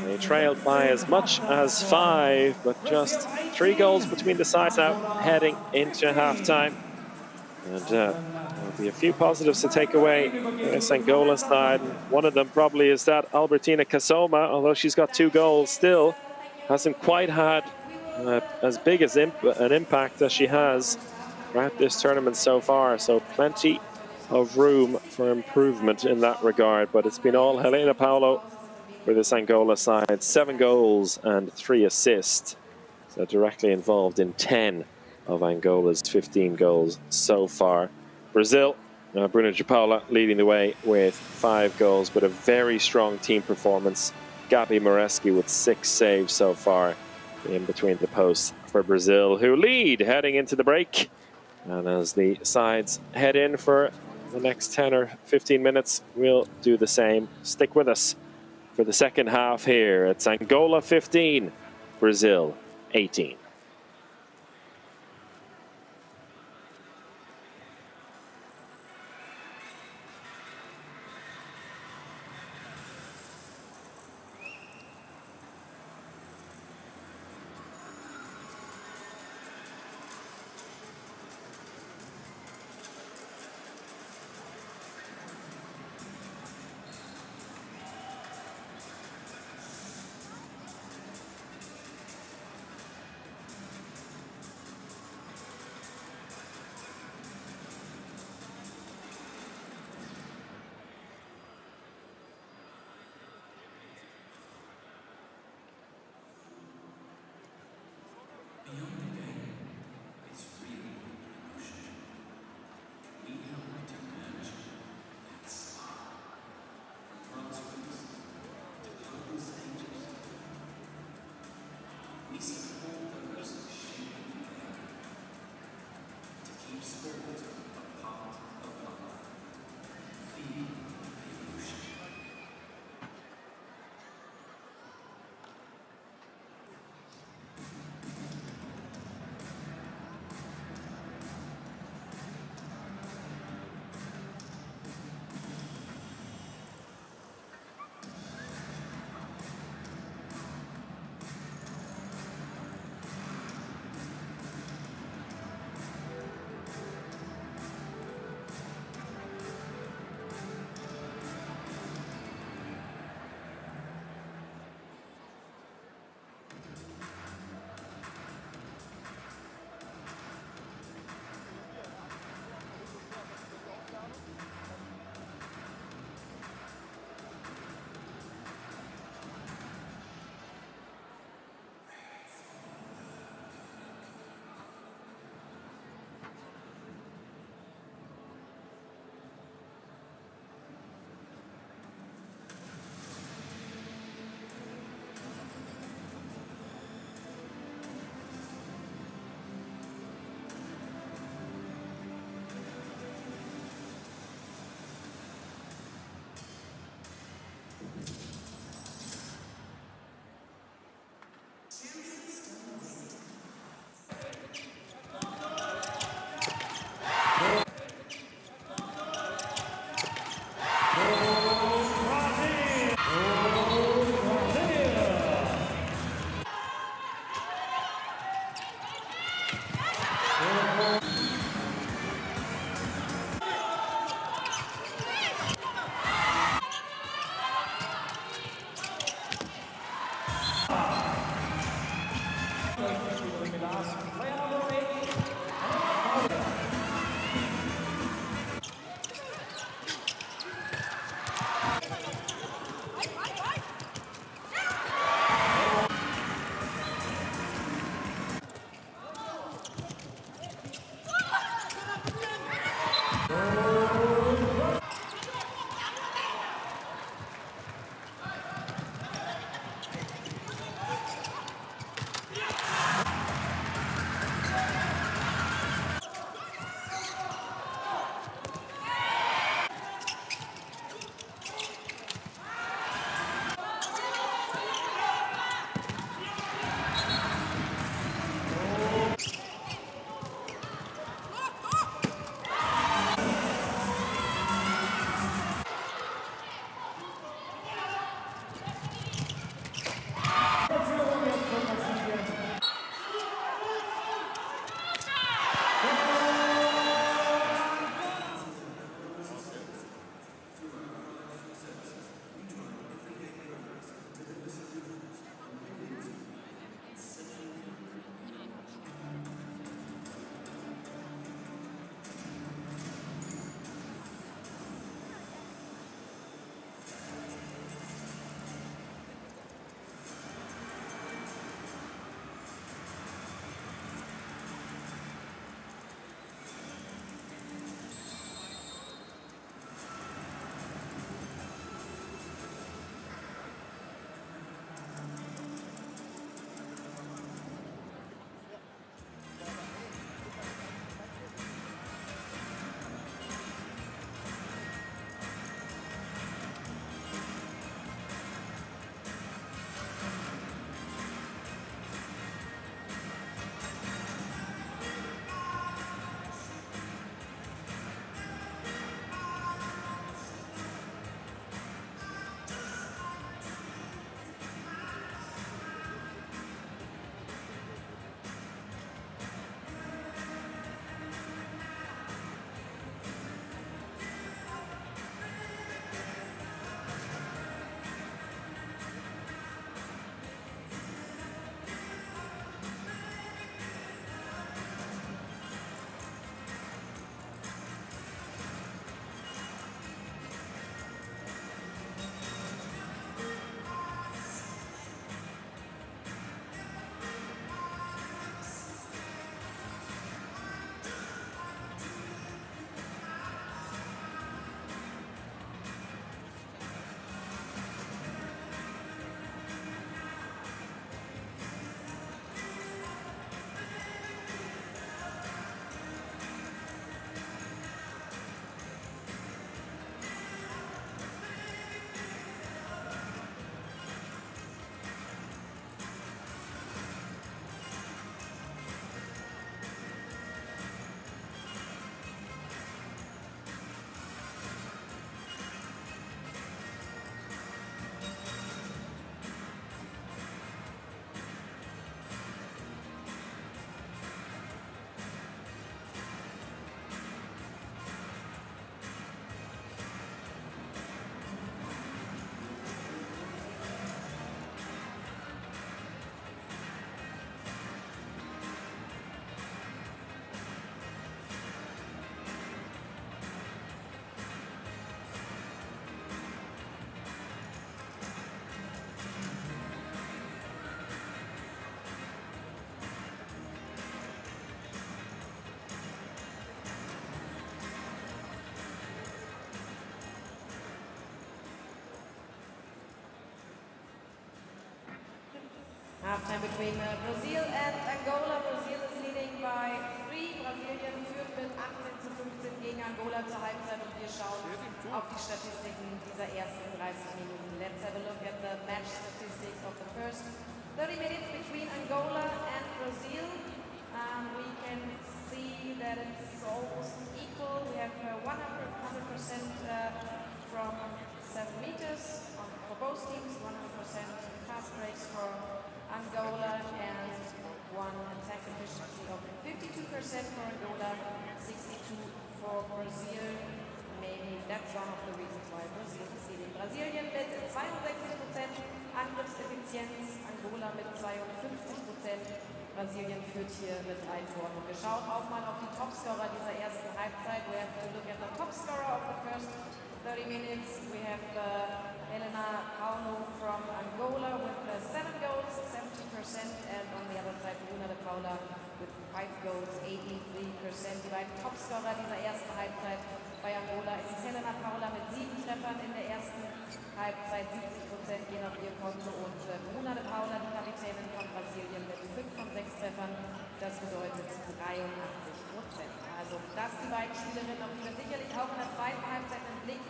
[SPEAKER 4] They trailed by as much as 5, but just 3 goals between the sides now heading into half-time. And there'll be a few positives to take away this Angola side. One of them probably is that Albertina Casoma, although she's got 2 goals, still hasn't quite had as big as an impact as she has throughout this tournament so far. So plenty of room for improvement in that regard. But it's been all Helena Paulo for this Angola side. 7 goals and 3 assists. So directly involved in 10 of Angola's 15 goals so far. Brazil, Bruna de Paula leading the way with 5 goals, but a very strong team performance. Gabi Mareski with 6 saves so far in between the posts for Brazil, who lead heading into the break. And as the sides head in for the next 10 or 15 minutes, we'll do the same. Stick with us for the second half here. It's Angola 15, Brazil 18.
[SPEAKER 1] halftime between Brazil and Angola. Brazil is leading by 3. Brasilien führt mit 18:15 gegen Angola zur Halbzeit und wir schauen auf die Statistiken dieser ersten 30 Minuten. Let's have a look at the match statistics of the first 30 minutes between Angola and Brazil. We can see that it's almost equal. We have 100% from 7 meters for both teams, 100% fast breaks for Angola and one attack efficiency of 52% for Angola, 62% for Brazil. Maybe that's one of the reasons why Brazil is leading. Brasilien mit 62% Angriffseffizienz, Angola mit 52%. Brasilien führt hier mit 3 Toren. Und wir schauen auch mal auf die Topscorer dieser ersten Halbzeit. We have to look at the topscorer of the first 30 minutes. We have Helena Paulo from Angola with 7 goals, 70%, and on the other side Bruna de Paula with 5 goals, 83%. Die beiden Topscorer dieser ersten Halbzeit bei Angola ist Helena Paula mit 7 Treffern in der ersten Halbzeit, 70% gehen auf ihr Konto und Bruna de Paula, die Kapitänin von Brasilien, mit 5 von 6 Treffern, das bedeutet 83%. Also das die beiden Spielerinnen, auf die wir sicherlich auch in der zweiten Halbzeit einen Blick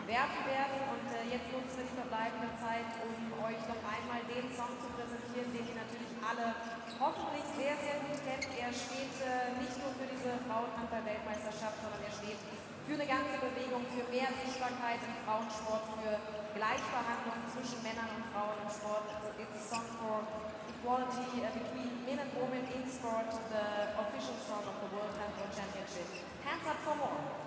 [SPEAKER 1] werfen werden und jetzt nutzen wir die verbleibende Zeit, um euch noch einmal den Song zu präsentieren, den ihr natürlich alle hoffentlich sehr, sehr gut kennt. Er steht nicht nur für diese Frauenhandball-Weltmeisterschaft, sondern er steht für eine ganze Bewegung, für mehr Sichtbarkeit im Frauensport, für Gleichbehandlung zwischen Männern und Frauen im Sport. It's a song for equality between men and women in sport, the official song of the World Handball Championship. Hands up for more.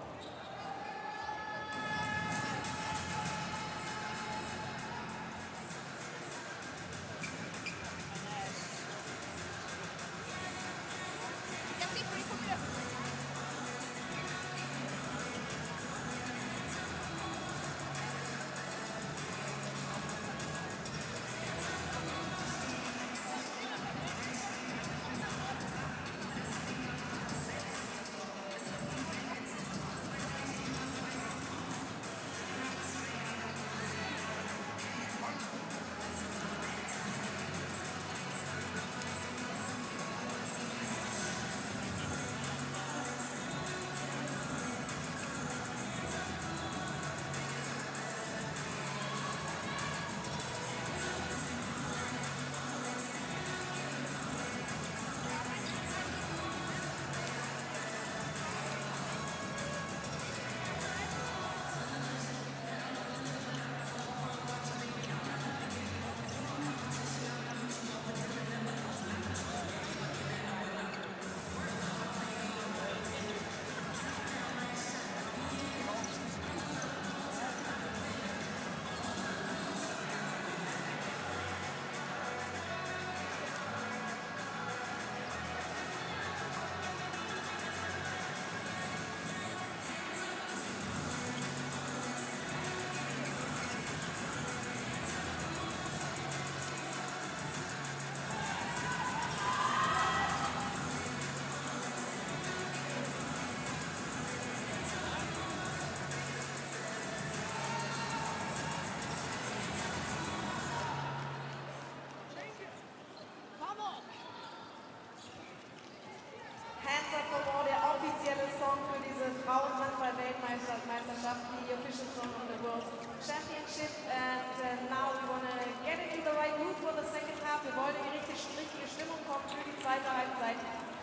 [SPEAKER 1] Frauenhandball-Weltmeisterschaft, die official song of the World Championship. And now we want to get into the right mood for the second half. Wir wollen in die richtige Stimmung kommen für die zweite Halbzeit.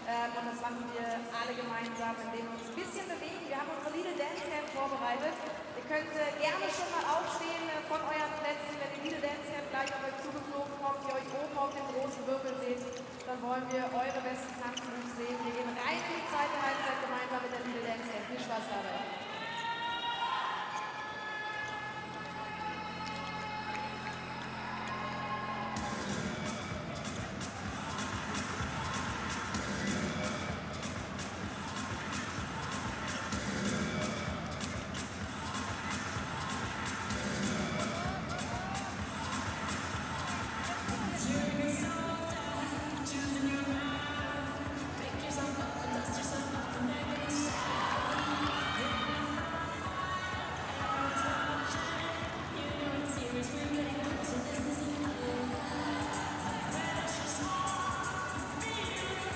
[SPEAKER 1] Und das machen wir alle gemeinsam, indem wir uns ein bisschen bewegen. Wir haben unsere Little Dance Camp vorbereitet. Ihr könnt gerne schon mal aufstehen von euren Plätzen, wenn die Little Dance Camp gleich auf euch zugeflogen kommt, ihr euch oben auf dem großen Würfel seht, dann wollen wir eure besten Tanzmoves sehen. Wir gehen rein in die zweite Halbzeit gemeinsam mit der Little Dance Camp. Viel Spaß dabei.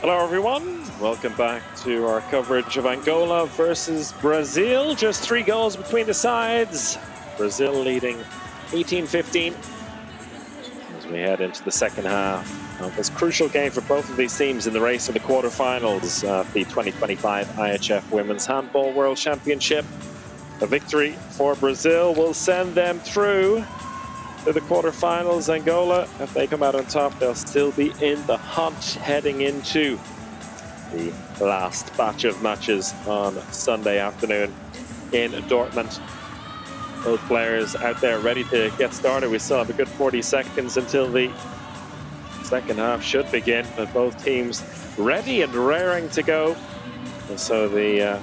[SPEAKER 4] Hello everyone, welcome back to our coverage of Angola versus Brazil. Just 3 goals between the sides. Brazil leading 18-15 as we head into the second half of this crucial game for both of these teams in the race of the quarterfinals of the 2025 IHF Women's Handball World Championship. A victory for Brazil will send them through to the quarterfinals. Angola, if they come out on top, they'll still be in the hunt heading into the last batch of matches on Sunday afternoon in Dortmund. Both players out there ready to get started. We still have a good 40 seconds until the second half should begin, but both teams ready and raring to go. And so the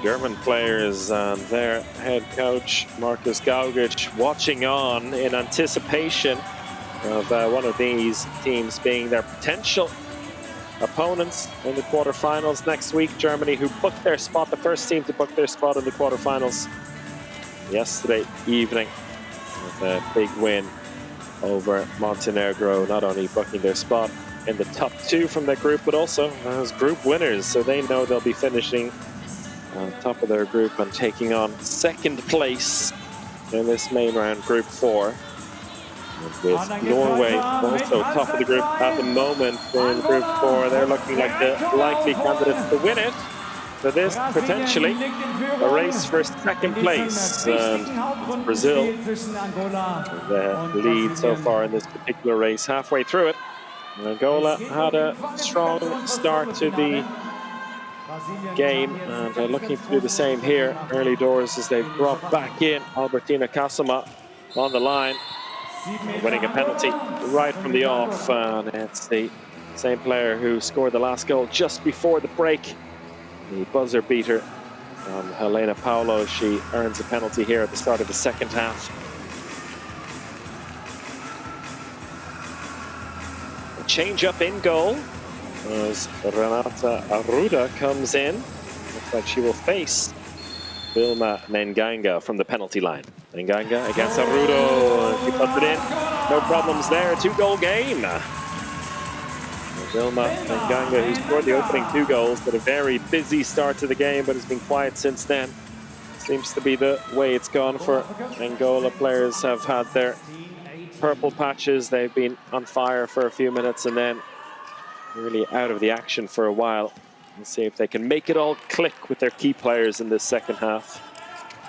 [SPEAKER 4] German players and their head coach Markus Gaugic watching on in anticipation of one of these teams being their potential opponents in the quarterfinals next week. Germany, who booked their spot, the first team to book their spot in the quarterfinals yesterday evening with a big win over Montenegro, not only booking their spot in the top 2 from their group, but also as group winners, so they know they'll be finishing on top of their group and taking on second place in this main round, Group 4. And with Norway also top of the group at the moment in Group 4, they're looking like the likely candidates to win it. So this potentially a race for second place. And Brazil, the lead so far in this particular race, halfway through it. And Angola had a strong start to the game, and they're looking to do the same here early doors as they've brought back in Albertina Kasama on the line, winning a penalty right from the off. And it's the same player who scored the last goal just before the break, the buzzer beater from Helena Paulo. She earns a penalty here at the start of the second half. A change up in goal as Renata Arruda comes in. Looks like she will face Vilma Nenganga from the penalty line. Nenganga against Arruda. She puts it in. No problems there. 2-goal game. Vilma Nenganga, who scored the opening 2 goals, but a very busy start to the game, but has been quiet since then. Seems to be the way it's gone for Angola. Players have had their purple patches. They've been on fire for a few minutes and then really out of the action for a while. We'll see if they can make it all click with their key players in this second half.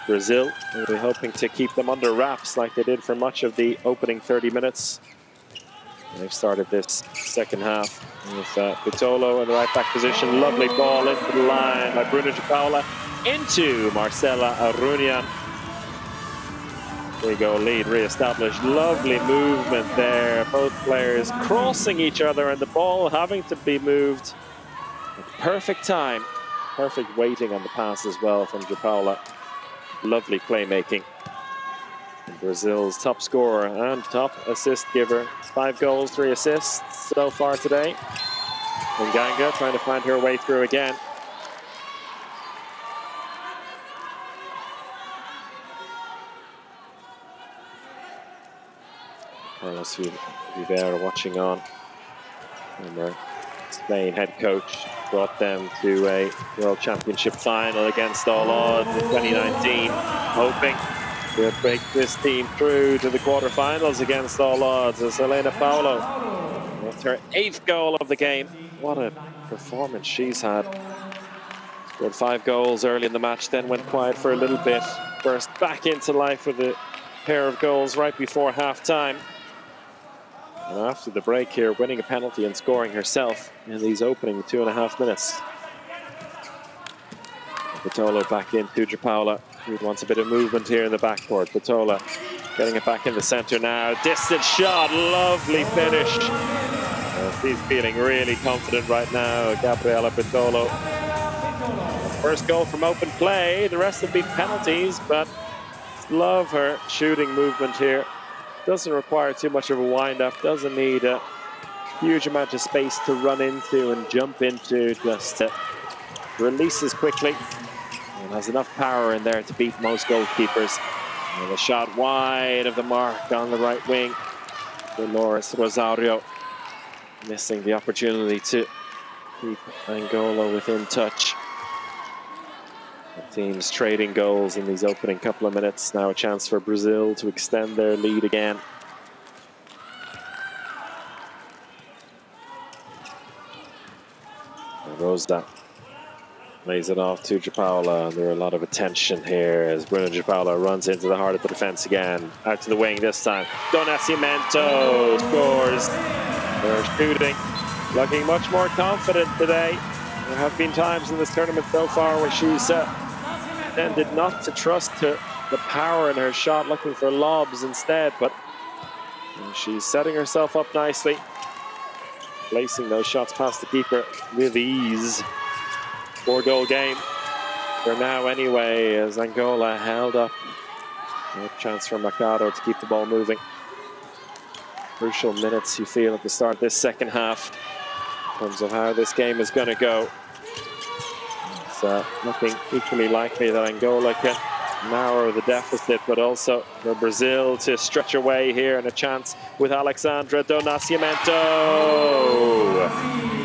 [SPEAKER 4] Brazil will be hoping to keep them under wraps like they did for much of the opening 30 minutes. They've started this second half with Pitolo in the right back position. Lovely ball into the line by Bruna de Paula into Marcela Arunian. There you go, lead re-established. Lovely movement there. Both players crossing each other and the ball having to be moved at the perfect time. Perfect waiting on the pass as well from de Paula. Lovely playmaking. And Brazil's top scorer and top assist giver. 5 goals, 3 assists so far today. Nganga trying to find her way through again. Carlos Rivera watching on. And their Spain head coach brought them to a World Championship final against all odds in 2019, hoping to break this team through to the quarterfinals against all odds as Helena Paulo with her 8th goal of the game. What a performance she's had. Scored 5 goals early in the match, then went quiet for a little bit. Burst back into life with a pair of goals right before half-time. And after the break here, winning a penalty and scoring herself in these opening 2.5 minutes. Pitolo back into de Paula, who wants a bit of movement here in the backcourt. Pitolo getting it back in the center now. Distant shot, lovely finish. She's feeling really confident right now, Gabriela Pitolo. First goal from open play, the rest have been penalties, but love her shooting movement here. Doesn't require too much of a wind-up, doesn't need a huge amount of space to run into and jump into, just releases quickly and has enough power in there to beat most goalkeepers. And a shot wide of the mark on the right wing. Dolores Rosario missing the opportunity to keep Angola within touch. The teams trading goals in these opening couple of minutes. Now a chance for Brazil to extend their lead again. Rosa lays it off to Japaula. There are a lot of attention here as Bruno Japaula runs into the heart of the defense again. Out to the wing this time. Don Nascimento scores. They're shooting, looking much more confident today. There have been times in this tournament so far where she's tended not to trust the power in her shot, looking for lobs instead, but she's setting herself up nicely, placing those shots past the keeper with ease. 4-goal game for now anyway, as Angola held up. No chance for Mercado to keep the ball moving. Crucial minutes, you feel, at the start of this second half in terms of how this game is going to go. It's looking equally likely that Angola can narrow the deficit, but also for Brazil to stretch away here, and a chance with Alexandra do Nascimento.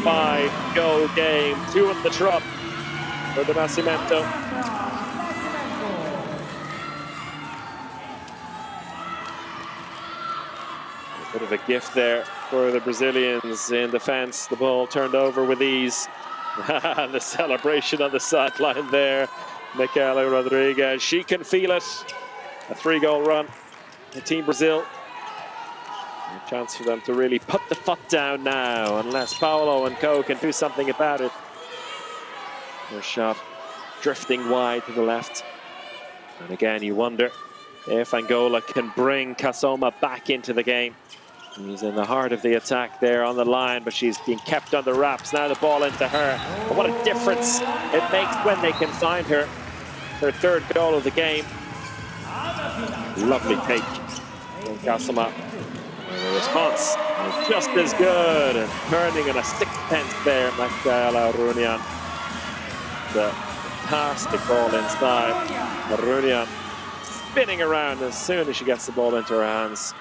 [SPEAKER 4] 5-goal game, 2 in the trot for the Nascimento. A bit of a gift there for the Brazilians in defense. The ball turned over with ease. The celebration on the sideline there. Michaela Rodriguez, she can feel it. A 3-goal run for Team Brazil. A chance for them to really put the foot down now, unless Paulo and co can do something about it. Their shot drifting wide to the left. And again, you wonder if Angola can bring Kasoma back into the game. He's in the heart of the attack there on the line, but she's being kept under wraps. Now the ball into her. And what a difference it makes when they can find her. Her 3rd goal of the game. Lovely take from Kasoma. And the response is just as good. And turning in a 6/10 there, Michaela Runian. The fantastic ball inside. Runian spinning around as soon as she gets the ball into her hands.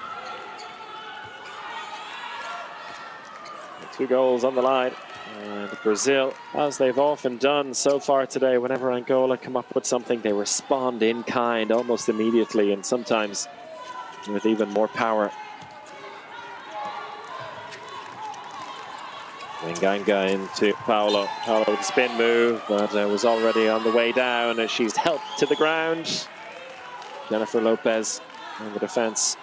[SPEAKER 4] 2 goals on the line, and Brazil, as they've often done so far today, whenever Angola come up with something, they respond in kind almost immediately, and sometimes with even more power. Nganga into Paulo. Paulo with a spin move, but was already on the way down as she's helped to the ground. Jennifer Lopez in the defense.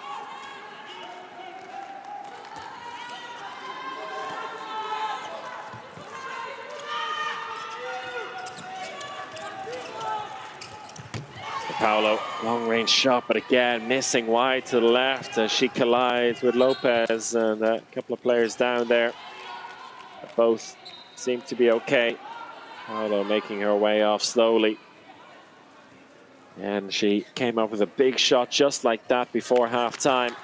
[SPEAKER 4] Paulo, long-range shot, but again missing wide to the left as she collides with Lopez, and a couple of players down there. Both seem to be okay. Paulo making her way off slowly. And she came up with a big shot just like that before half-time.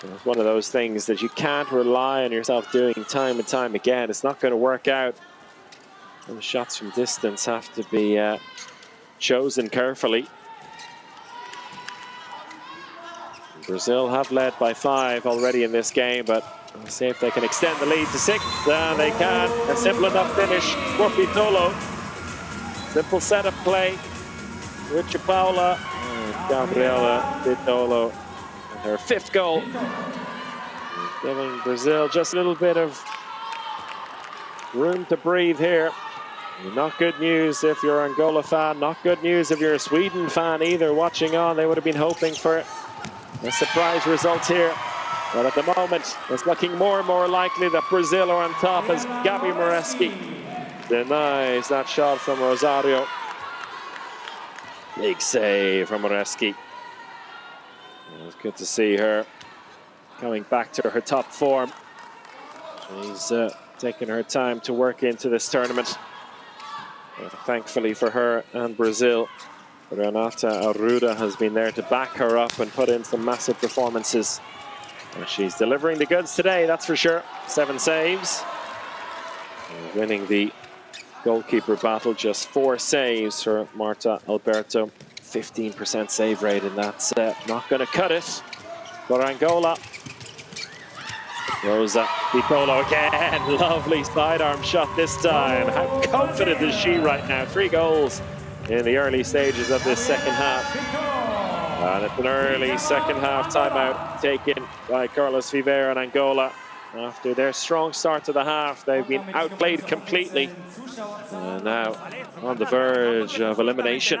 [SPEAKER 4] It's one of those things that you can't rely on yourself doing time and time again. It's not going to work out. And the shots from distance have to be chosen carefully. Brazil have led by 5 already in this game, but we'll see if they can extend the lead to 6. And they can. A simple enough finish for Pitolo. Simple setup play with Paula and Gabriela Pitolo. And her 5th goal, giving Brazil just a little bit of room to breathe here. Not good news if you're an Angola fan, not good news if you're a Sweden fan either watching on. They would have been hoping for a surprise result here. But at the moment, it's looking more and more likely that Brazil are on top as Gabi Moreski denies that shot from Rosario. Big save from Moreski. It was good to see her coming back to her top form. She's taking her time to work into this tournament. Thankfully for her and Brazil, Renata Arruda has been there to back her up and put in some massive performances. And she's delivering the goods today, that's for sure. 7 saves. And winning the goalkeeper battle, just 4 saves for Marta Alberto. 15% save rate, and that's not going to cut it for Angola. Rosa Vitolo again. Lovely sidearm shot this time. How confident is she right now? 3 goals in the early stages of this second half. And it's an early second half timeout taken by Carlos Viveira and Angola. After their strong start to the half, they've been outplayed completely. And now on the verge of elimination.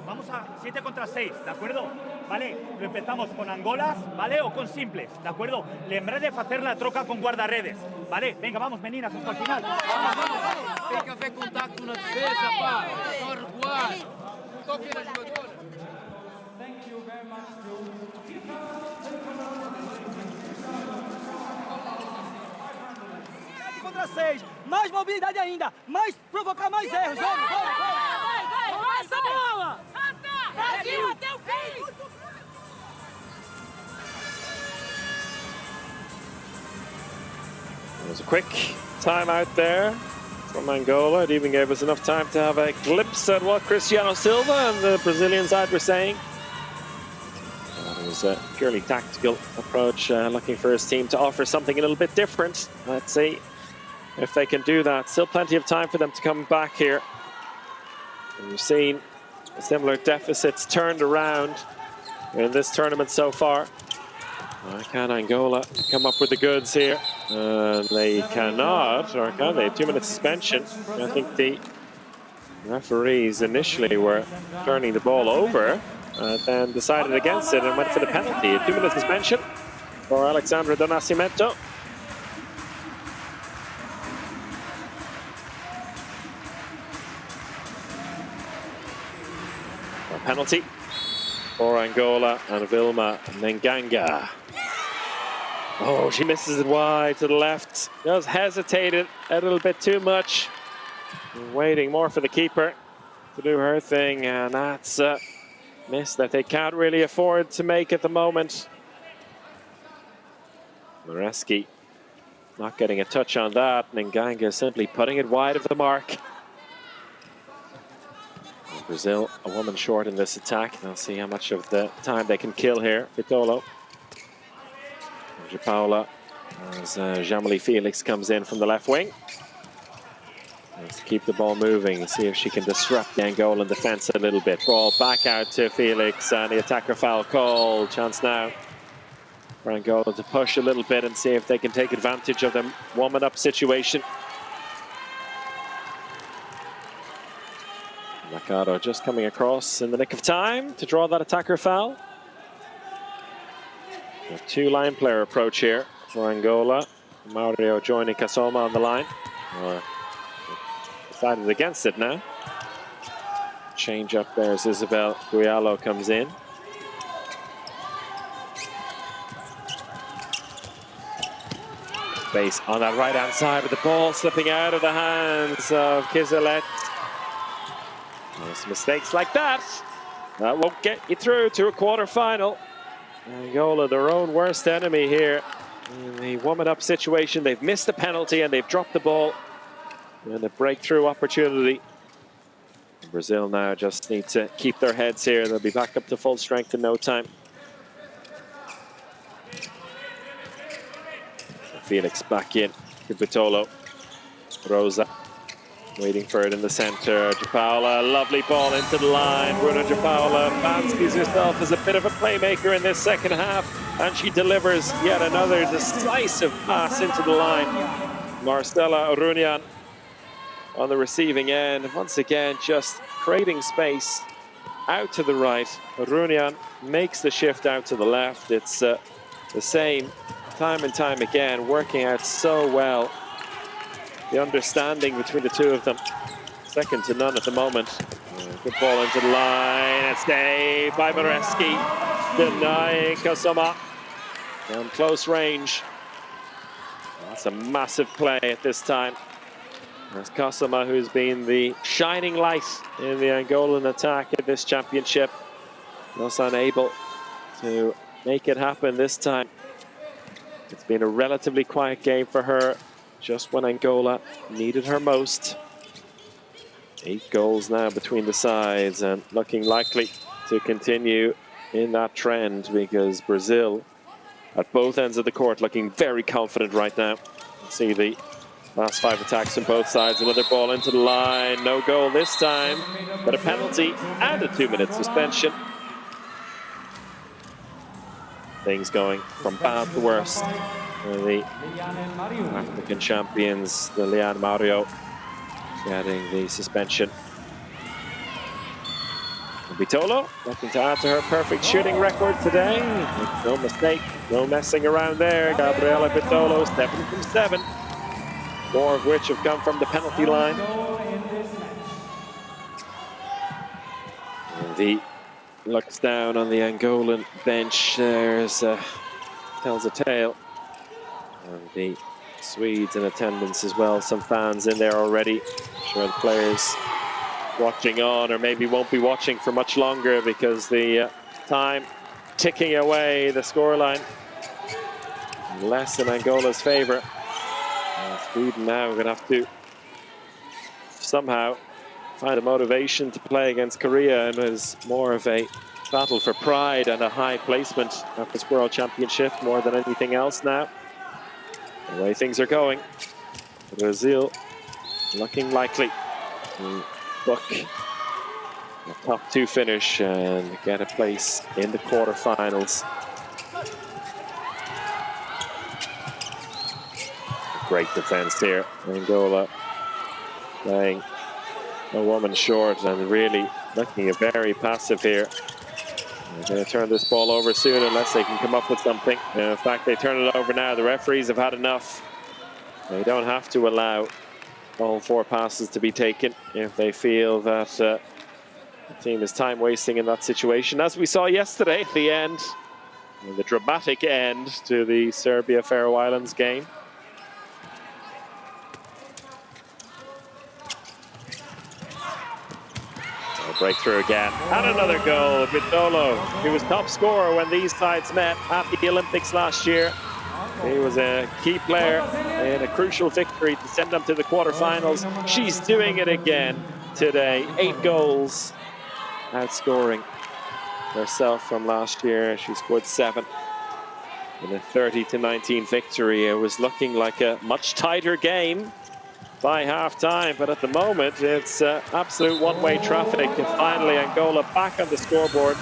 [SPEAKER 5] Vamos a 7 contra 6, ¿de acuerdo? Vale, lo empezamos con Angolas, ¿vale? O con simples, ¿de acuerdo? En vez de hacer la troca con guardaredes, ¿vale? Venga, vamos, meninas, hasta el final.
[SPEAKER 8] Tem que haver contacto na defesa, pá. Estão a recuar. Toquem na jogadora.
[SPEAKER 2] Thank you very much to
[SPEAKER 7] 7 contra 6, mais mobilidade ainda, mais provocar mais erros. Vamos, vamos, vamos. Vai, essa bola! Brasil até o fim!
[SPEAKER 4] There was a quick timeout there from Angola. It even gave us enough time to have a glimpse at what Cristiano Silva and the Brazilian side were saying. It was a purely tactical approach, looking for his team to offer something a little bit different. Let's see if they can do that. Still plenty of time for them to come back here. And we've seen similar deficits turned around in this tournament so far. Can Angola come up with the goods here? They cannot, or can they? 2-minute suspension. I think the referees initially were turning the ball over, then decided against it and went for the penalty. A 2-minute suspension for Alexandre do Nascimento. A penalty for Angola and Vilma Nganga. Oh, she misses it wide to the left. Just hesitated a little bit too much. Waiting more for the keeper to do her thing, and that's a miss that they can't really afford to make at the moment. Moreski not getting a touch on that. Nganga simply putting it wide of the mark. And Brazil, a woman short in this attack. They'll see how much of the time they can kill here. Vitolo. Paula, as Jamali Felix comes in from the left wing. Let's keep the ball moving, see if she can disrupt the Angolan defense a little bit. Ball back out to Felix, and the attacker foul call. Chance now for Angola to push a little bit and see if they can take advantage of the woman-up situation. Mercado just coming across in the nick of time to draw that attacker foul. A 2-line player approach here for Angola. Mario joining Kasoma on the line. Decided against it now. Change up there as Isabel Guialo comes in. Base on that right-hand side with the ball slipping out of the hands of Kizelet. Most mistakes like that won't get you through to a quarter-final. Angola, their own worst enemy here in the woman-up situation. They've missed the penalty and they've dropped the ball. And a breakthrough opportunity. Brazil now just need to keep their heads here. They'll be back up to full strength in no time. Felix back in. Vitolo. Rosa waiting for it in the center. Japaula, lovely ball into the line. Bruna Japaula fancies herself as a bit of a playmaker in this second half, and she delivers yet another decisive pass into the line. Marcela Orunian on the receiving end, once again just creating space out to the right. Orunian makes the shift out to the left. It's the same time and time again, working out so well. The understanding between the two of them, second to none at the moment. Good ball into the line, and saved by Moreski, denying Kasoma from close range. That's a massive play at this time. That's Kasoma, who's been the shining light in the Angolan attack at this championship, was unable to make it happen this time. It's been a relatively quiet game for her, just when Angola needed her most. 8 goals now between the sides, and looking likely to continue in that trend, because Brazil at both ends of the court, looking very confident right now. See the last 5 attacks from both sides. Another ball into the line. No goal this time, but a penalty and a 2-minute suspension. Things going from bad to worse. The African champions, the Liane Mario, getting the suspension. Vitolo looking to add to her perfect shooting record today. No mistake, no messing around there. Gabriela Vitolo, 7 from 7. More of which have come from the penalty line. And the looks down on the Angolan bench. There's tells a tale. And the Swedes in attendance as well. Some fans in there already. I'm sure the players watching on, or maybe won't be watching for much longer because the time ticking away, the scoreline less in Angola's favour. Sweden now going to have to somehow find a motivation to play against Korea, and is more of a battle for pride and a high placement at this World Championship more than anything else now. The way things are going, Brazil looking likely to book a top 2 finish and get a place in the quarterfinals. Great defense here. Angola playing a woman short and really looking very passive here. They're going to turn this ball over soon unless they can come up with something. In fact, they turn it over now. The referees have had enough. They don't have to allow all 4 passes to be taken if they feel that the team is time wasting in that situation. As we saw yesterday at the end, the dramatic end to the Serbia-Faroe Islands game. Breakthrough again, and another goal. Vitolo, who was top scorer when these sides met at the Olympics last year. He was a key player in a crucial victory to send them to the quarterfinals. She's doing it again today. 8 goals, outscoring herself from last year. She scored 7 in a 30-19 victory. It was looking like a much tighter game by half-time, but at the moment it's absolute one-way traffic. And finally Angola back on the scoreboard.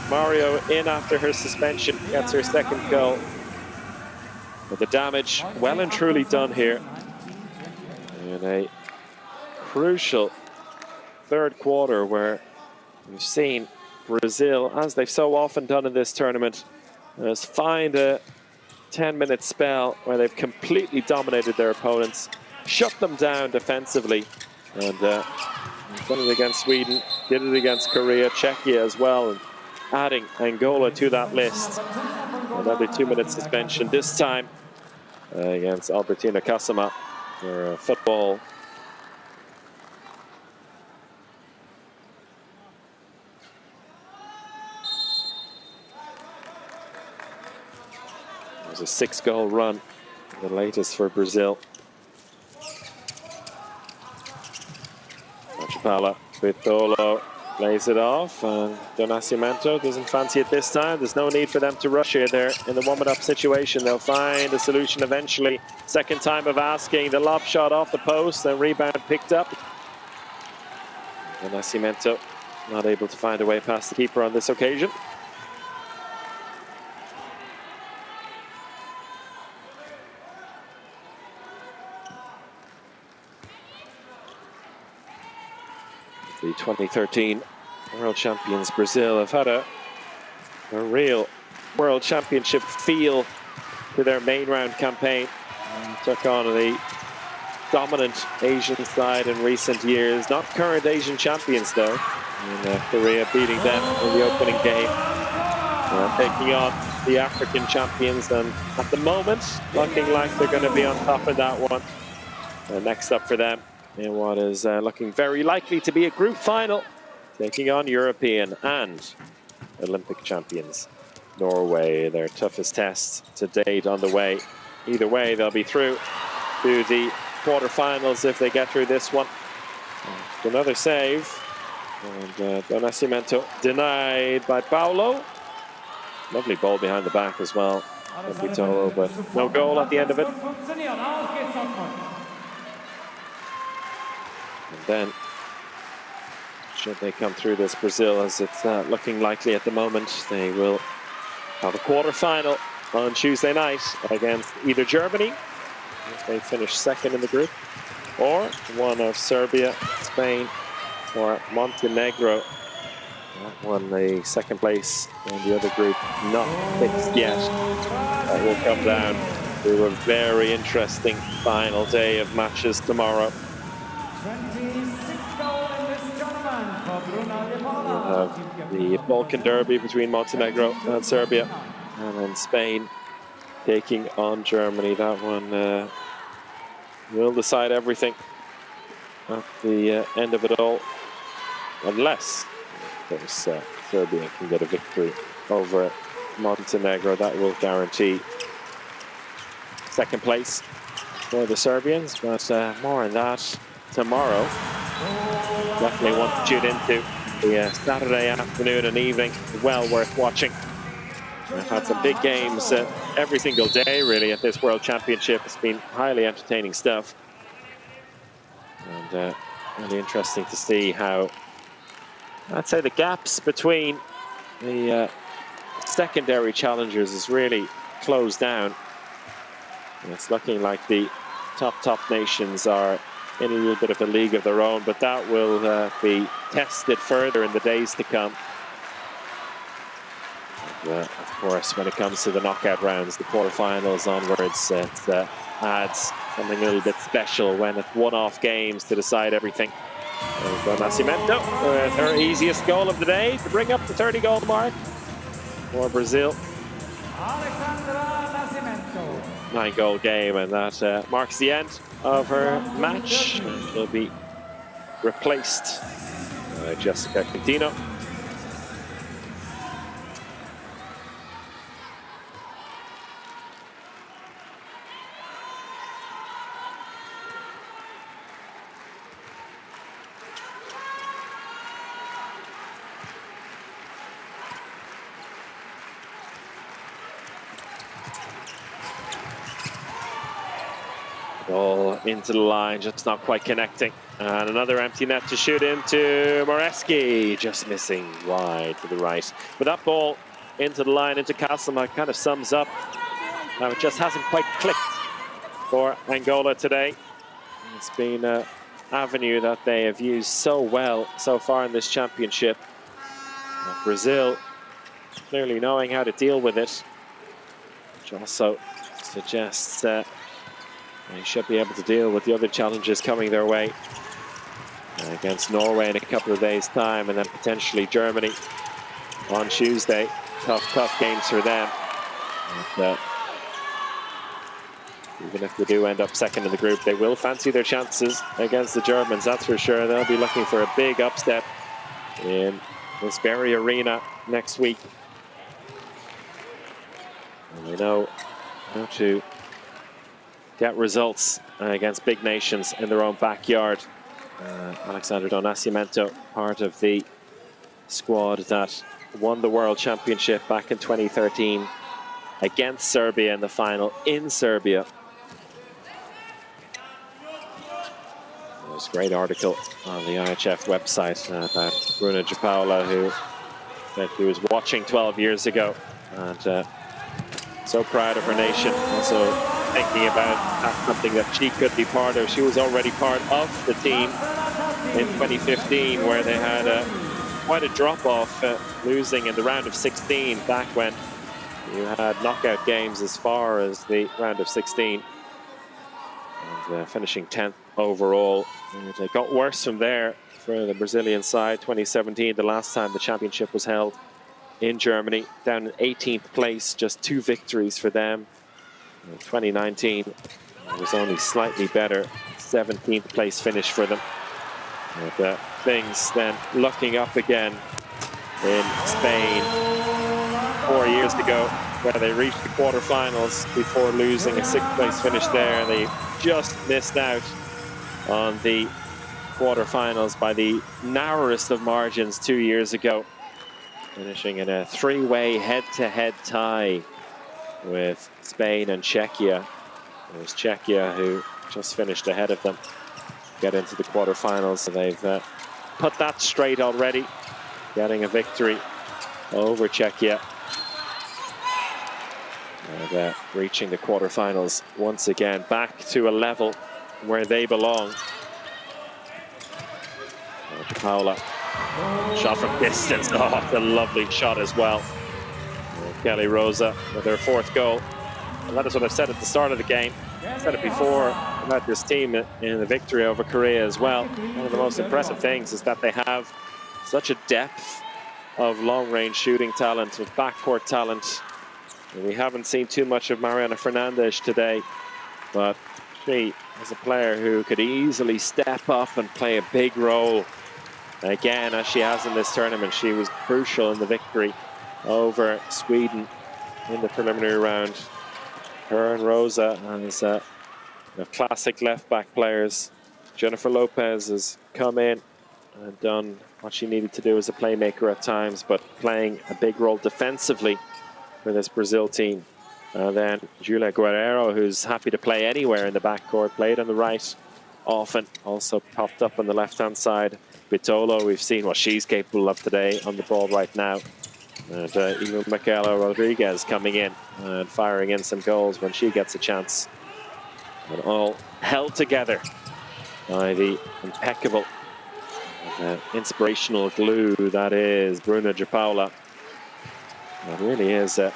[SPEAKER 4] Mario in after her suspension, gets her 2nd goal. But the damage well and truly done here in a crucial 3rd quarter where we've seen Brazil, as they've so often done in this tournament, has find a 10-minute spell where they've completely dominated their opponents, shut them down defensively, and done it against Sweden, did it against Korea, Czechia as well, and adding Angola to that list. Another 2-minute suspension, this time against Albertina Kasama for football. There's a 6-goal run, the latest for Brazil. Machapala, Vitolo plays it off, and Don Nascimento doesn't fancy it this time. There's no need for them to rush here. They're in the warming-up situation. They'll find a solution eventually. 2nd time of asking. The lob shot off the post, and rebound picked up. Don Nascimento not able to find a way past the keeper on this occasion. The 2013 World Champions Brazil have had a real World Championship feel to their main round campaign. Took on the dominant Asian side in recent years. Not current Asian champions though. In Korea beating them in the opening game. Taking on the African champions, and at the moment looking like they're going to be on top of that one. Next up for them in what is looking very likely to be a group final, taking on European and Olympic champions Norway. Their toughest test to date on the way. Either way, they'll be through to the quarterfinals if they get through this one. Another save, and Don Nascimento denied by Paulo. Lovely ball behind the back as well. Capitolo, but no goal at the end of it. And then, should they come through this, Brazil, as it's looking likely at the moment, they will have a quarter-final on Tuesday night against either Germany, if they finish second in the group, or one of Serbia, Spain, or Montenegro. That won the second place in the other group, not fixed yet. That will come down to a very interesting final day of matches tomorrow. We'll have the Balkan Derby between Montenegro and Serbia, and then Spain taking on Germany. That one will decide everything at the end of it all, unless, of course, Serbia can get a victory over Montenegro. That will guarantee second place for the Serbians, but more on that tomorrow. Definitely want to tune into the Saturday afternoon and evening. Well worth watching. We've had some big games every single day, really, at this World Championship. It's been highly entertaining stuff. And really interesting to see how, I'd say, the gaps between the secondary challengers is really closed down. And it's looking like the top nations are in a little bit of a league of their own, but that will be tested further in the days to come. And, of course, when it comes to the knockout rounds, the quarterfinals onwards, it adds something a little bit special when it's one-off games to decide everything. And Nascimento, their easiest goal of the day to bring up the 30-goal mark for Brazil. 9-goal game, and that marks the end of her match. She'll be replaced by Jessica Quintino. Ball into the line, just not quite connecting. And another empty net to shoot into. Moreski just missing wide to the right. But that ball into the line, into Castleman, kind of sums up. Now it just hasn't quite clicked for Angola today. It's been an avenue that they have used so well so far in this championship. Brazil clearly knowing how to deal with it, which also suggests that they should be able to deal with the other challenges coming their way against Norway in a couple of days' time, and then potentially Germany on Tuesday. Tough games for them. But, even if they do end up second in the group, they will fancy their chances against the Germans, that's for sure. They'll be looking for a big upstep in this very arena next week. And they know how to get results against big nations in their own backyard. Alexander Don Nascimento, part of the squad that won the World Championship back in 2013 against Serbia in the final in Serbia. There's a great article on the IHF website about Bruna de Paula, who said he was watching 12 years ago and so proud of her nation, also thinking about something that she could be part of. She was already part of the team in 2015, where they had quite a drop-off, losing in the round of 16 back when you had knockout games as far as the round of 16. And finishing 10th overall. And it got worse from there for the Brazilian side. 2017, the last time the championship was held in Germany, down in 18th place, just 2 victories for them. In 2019, it was only slightly better, 17th place finish for them. And things then looking up again in Spain 4 years ago, where they reached the quarterfinals before losing a 6th place finish there. They just missed out on the quarterfinals by the narrowest of margins 2 years ago, finishing in a 3-way head-to-head tie with Spain and Czechia. It was Czechia who just finished ahead of them, get into the quarterfinals. So they've put that straight already, getting a victory over Czechia. And reaching the quarterfinals once again, back to a level where they belong. Paula, shot from distance. Oh, it's a lovely shot as well. Kelly Rosa with her 4th goal. And that is what I said at the start of the game. I said it before about this team in the victory over Korea as well. One of the most impressive things is that they have such a depth of long-range shooting talent, of backcourt talent. And we haven't seen too much of Mariana Fernandez today, but she is a player who could easily step up and play a big role again, as she has in this tournament. She was crucial in the victory over Sweden in the preliminary round. Her and Rosa as classic left-back players. Jennifer Lopez has come in and done what she needed to do as a playmaker at times, but playing a big role defensively for this Brazil team. Then Julia Guerrero, who's happy to play anywhere in the backcourt, played on the right often, also popped up on the left-hand side. Bitolo, we've seen what she's capable of today on the ball right now. And even Michaela Rodriguez coming in and firing in some goals when she gets a chance. And all held together by the impeccable, inspirational glue that is Bruna de Paula. It really is a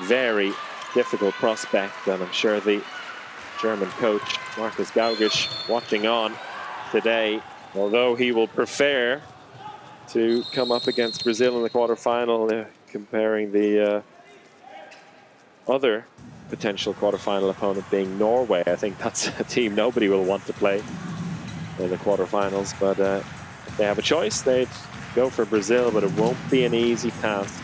[SPEAKER 4] very difficult prospect, and I'm sure the German coach, Markus Gaugisch, watching on today, although he will prefer to come up against Brazil in the quarterfinal, comparing the other potential quarterfinal opponent being Norway. I think that's a team nobody will want to play in the quarterfinals, but if they have a choice, they'd go for Brazil, but it won't be an easy task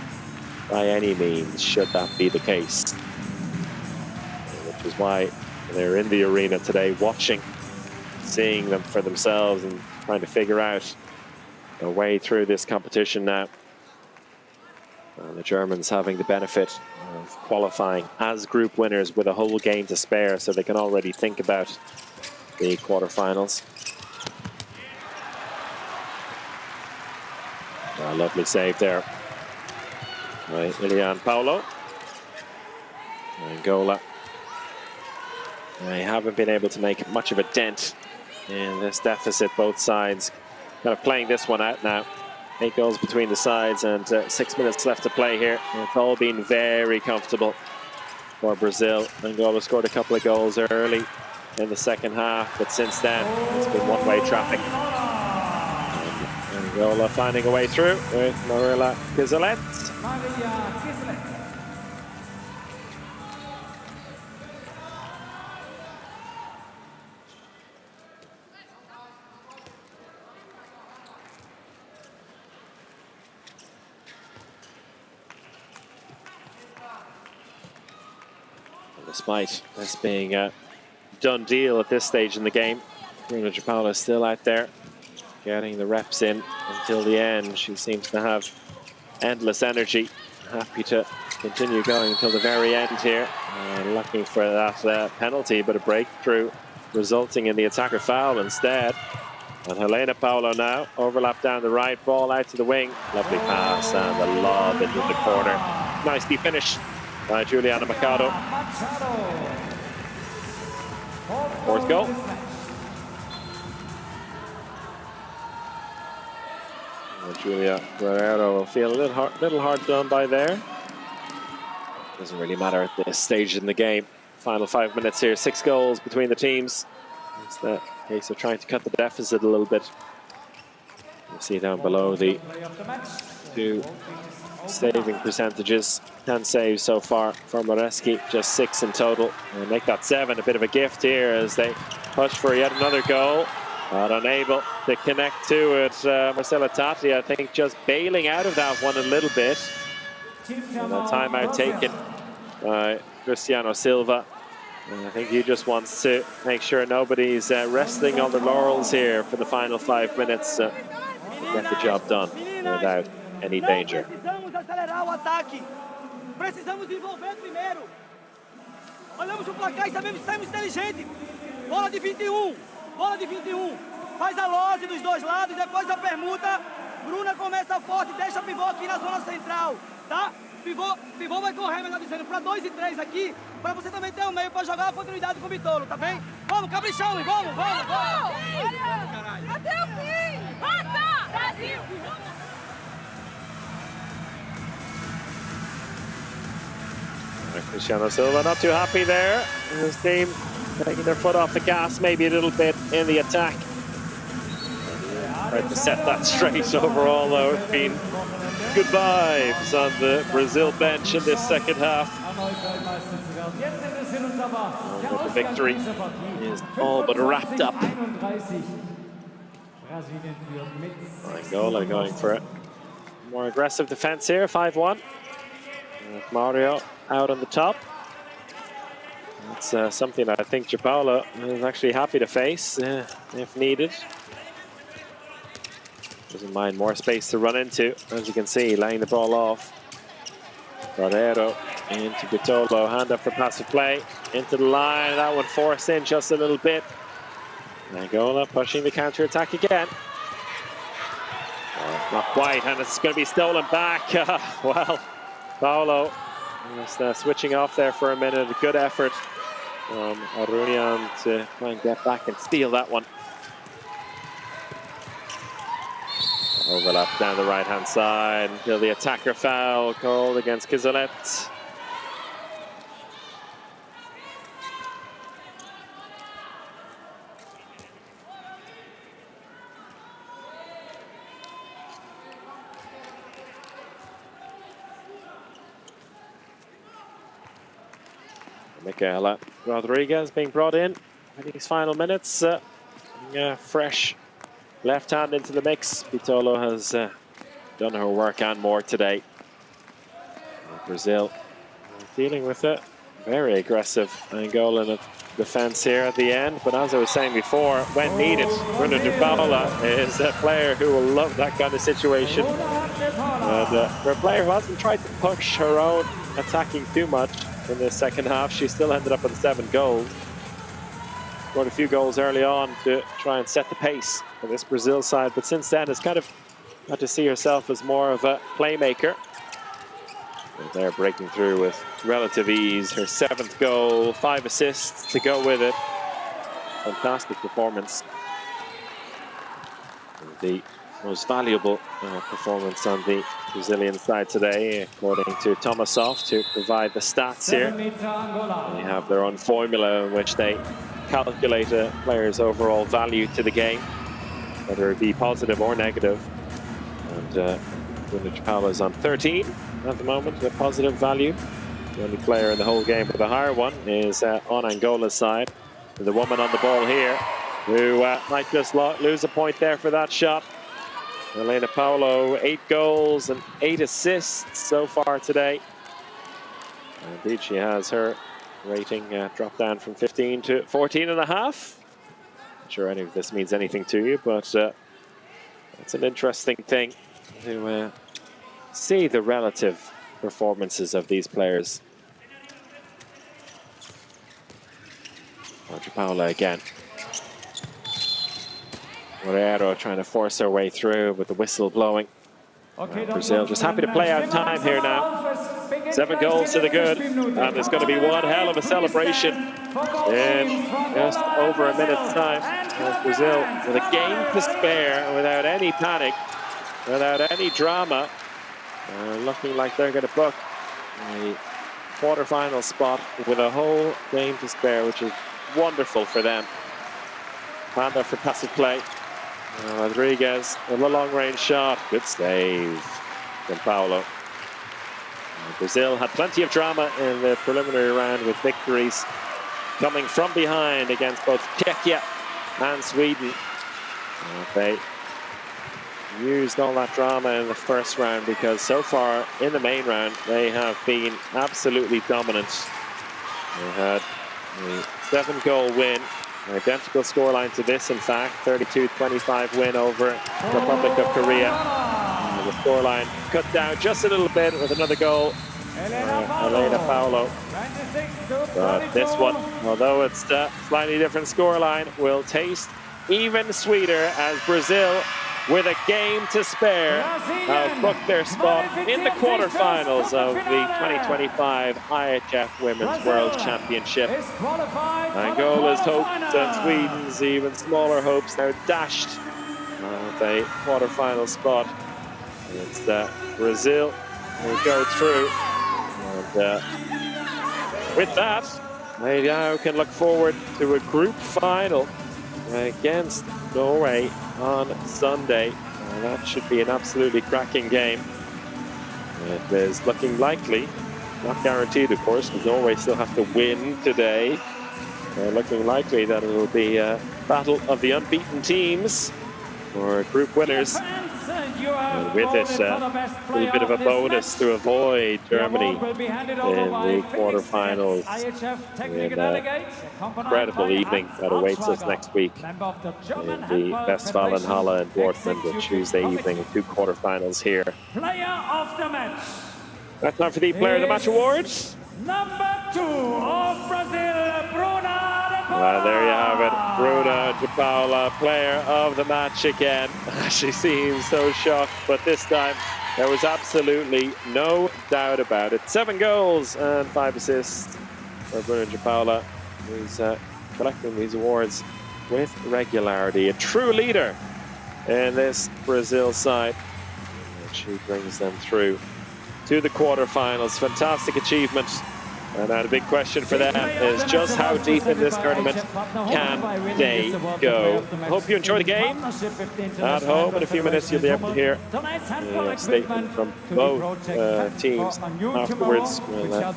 [SPEAKER 4] by any means, should that be the case. Which is why they're in the arena today, watching, seeing them for themselves and trying to figure out a way through this competition now. And the Germans having the benefit of qualifying as group winners with a whole game to spare, so they can already think about the quarterfinals. A lovely save there by Ilian Paulo. Angola, they haven't been able to make much of a dent in this deficit, both sides. Kind of playing this one out now. 8 goals between the sides and 6 minutes left to play here. It's all been very comfortable for Brazil. Angola scored a couple of goals early in the second half, but since then it's been one-way traffic. Angola finding a way through with Marilla Kizelet. Despite this being a done deal at this stage in the game, Bruna de Paula is still out there, getting the reps in until the end. She seems to have endless energy, happy to continue going until the very end here. Looking for that penalty, but a breakthrough resulting in the attacker foul instead. And Helena Paulo now, overlap down the right, ball out to the wing. Lovely pass and the lob into the corner. Nicely finished by Juliana Machado. 4th goal. And Julia Guerrero will feel a little hard done by there. Doesn't really matter at this stage in the game. Final 5 minutes here, 6 goals between the teams. It's the case of trying to cut the deficit a little bit. You see down below the 2 saving percentages. 10 saves so far from Moreski, just 6 in total. And make that 7 a bit of a gift here as they push for yet another goal. But unable to connect to it. Marcela Tati, I think, just bailing out of that one a little bit. And a timeout taken by Cristiano Silva. And I think he just wants to make sure nobody's resting on the laurels here for the final 5 minutes to get the job done without any danger.
[SPEAKER 7] Precisamos desenvolver primeiro. Olhamos o placar e sabemos que estamos inteligentes. Bola de 21. Bola de 21. Faz a lose dos dois lados, depois da permuta. Bruna começa forte, deixa pivô aqui na zona central, tá? Pivô vai correr, melhor dizendo, para 2 e 3 aqui, para você também ter o meio para jogar a oportunidade com o Bitolo, tá bem? Vamos, caprichão, vamos!
[SPEAKER 1] Até o fim! Passa! Brasil!
[SPEAKER 4] Cristiano Silva not too happy there. His team taking their foot off the gas maybe a little bit in the attack. Tried to set that straight overall though. It's been good vibes on the Brazil bench in this second half. And the victory is all but wrapped up. Angola going for it. More aggressive defense here, 5-1. Mario out on the top. That's something that I think Japalo is actually happy to face if needed. Doesn't mind more space to run into, as you can see, laying the ball off. Guerrero into Bitolo, hand up for passive play, into the line, that one forced in just a little bit. Angola pushing the counter-attack again. Not quite, and it's going to be stolen back. Well, Paolo just switching off there for a minute. A good effort from Arunian to try and get back and steal that one. Overlap down the right-hand side until the attacker foul called against Kizolet. Michaela Rodriguez being brought in these final minutes. Fresh left hand into the mix. Bitolo has done her work and more today. Brazil dealing with it. Very aggressive Angolan defense here at the end. But as I was saying before, when needed, Bruna de Paula is a player who will love that kind of situation. And for a player who hasn't tried to push her own attacking too much in the second half, she still ended up with 7 goals. Scored a few goals early on to try and set the pace for this Brazil side, but since then has kind of had to see herself as more of a playmaker. And they're breaking through with relative ease. Her 7th goal, 5 assists to go with it. Fantastic performance. The most valuable performance on the Brazilian side today, according to Tomasov, to provide the stats here. They have their own formula in which they calculate a player's overall value to the game, whether it be positive or negative. And Bruna is on 13 at the moment, a positive value. The only player in the whole game with a higher one is on Angola's side. And the woman on the ball here, who might just lose a point there for that shot. Elena Paulo, 8 goals and 8 assists so far today. And indeed, she has her rating dropped down from 15 to 14.5. Not sure any of this means anything to you, but it's an interesting thing to see the relative performances of these players. Paula again. Guerrero trying to force her way through with the whistle blowing. Brazil just happy to play out time here now. 7 goals to the good, and there's going to be one hell of a celebration in just over a minute's time. As Brazil, with a game to spare, without any panic, without any drama, looking like they're going to book a quarter-final spot with a whole game to spare, which is wonderful for them. Panda for passive play. Rodriguez with a long-range shot. Good save from Paulo. Brazil had plenty of drama in the preliminary round with victories coming from behind against both Czechia and Sweden. They used all that drama in the first round because so far in the main round they have been absolutely dominant. They had a 7-goal win, an identical scoreline to this, in fact, 32-25 win over the Republic of Korea. The scoreline cut down just a little bit with another goal Elena Paulo. But this one, although it's a slightly different scoreline, will taste even sweeter as Brazil, with a game to spare, have booked their spot in the quarterfinals of the 2025 IHF Women's World Championship. Angola's hopes and Sweden's even smaller hopes now dashed at a quarterfinal spot. It's Brazil will go through. And with that, they now can look forward to a group final against Norway on Sunday. That should be an absolutely cracking game. It is looking likely, not guaranteed of course, because Norway still have to win today. Looking likely that it will be a battle of the unbeaten teams for group winners. And with it, a little bit of a bonus to avoid Germany in the quarterfinals. An incredible evening that awaits us next week in the Westfalenhalle in Dortmund on Tuesday evening. 2 quarterfinals here. That's time for the Player of the Match awards.
[SPEAKER 2] Number 2 of Brazil, Bruna de Paula.
[SPEAKER 4] Well, there you have it. Bruna de Paula, player of the match again. She seems so shocked, but this time there was absolutely no doubt about it. 7 goals and 5 assists for Bruna de Paula, who's collecting these awards with regularity. A true leader in this Brazil side. And she brings them through to the quarterfinals. Fantastic achievement. And now the big question for them is just how deep in this tournament can they go? I hope you enjoy the game. At home in a few minutes you'll be able to hear a statement from both teams. Afterwards we'll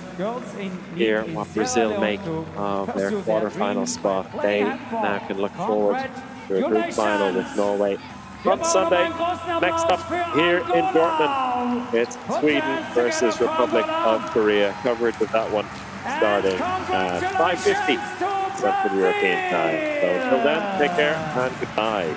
[SPEAKER 4] hear what Brazil make of their quarterfinal spot. They now can look forward to a group final with Norway on Sunday. Next up here in Dortmund, it's Sweden versus Republic of Korea. Coverage of that one starting at 5:50 Central European time. So until then, take care and goodbye.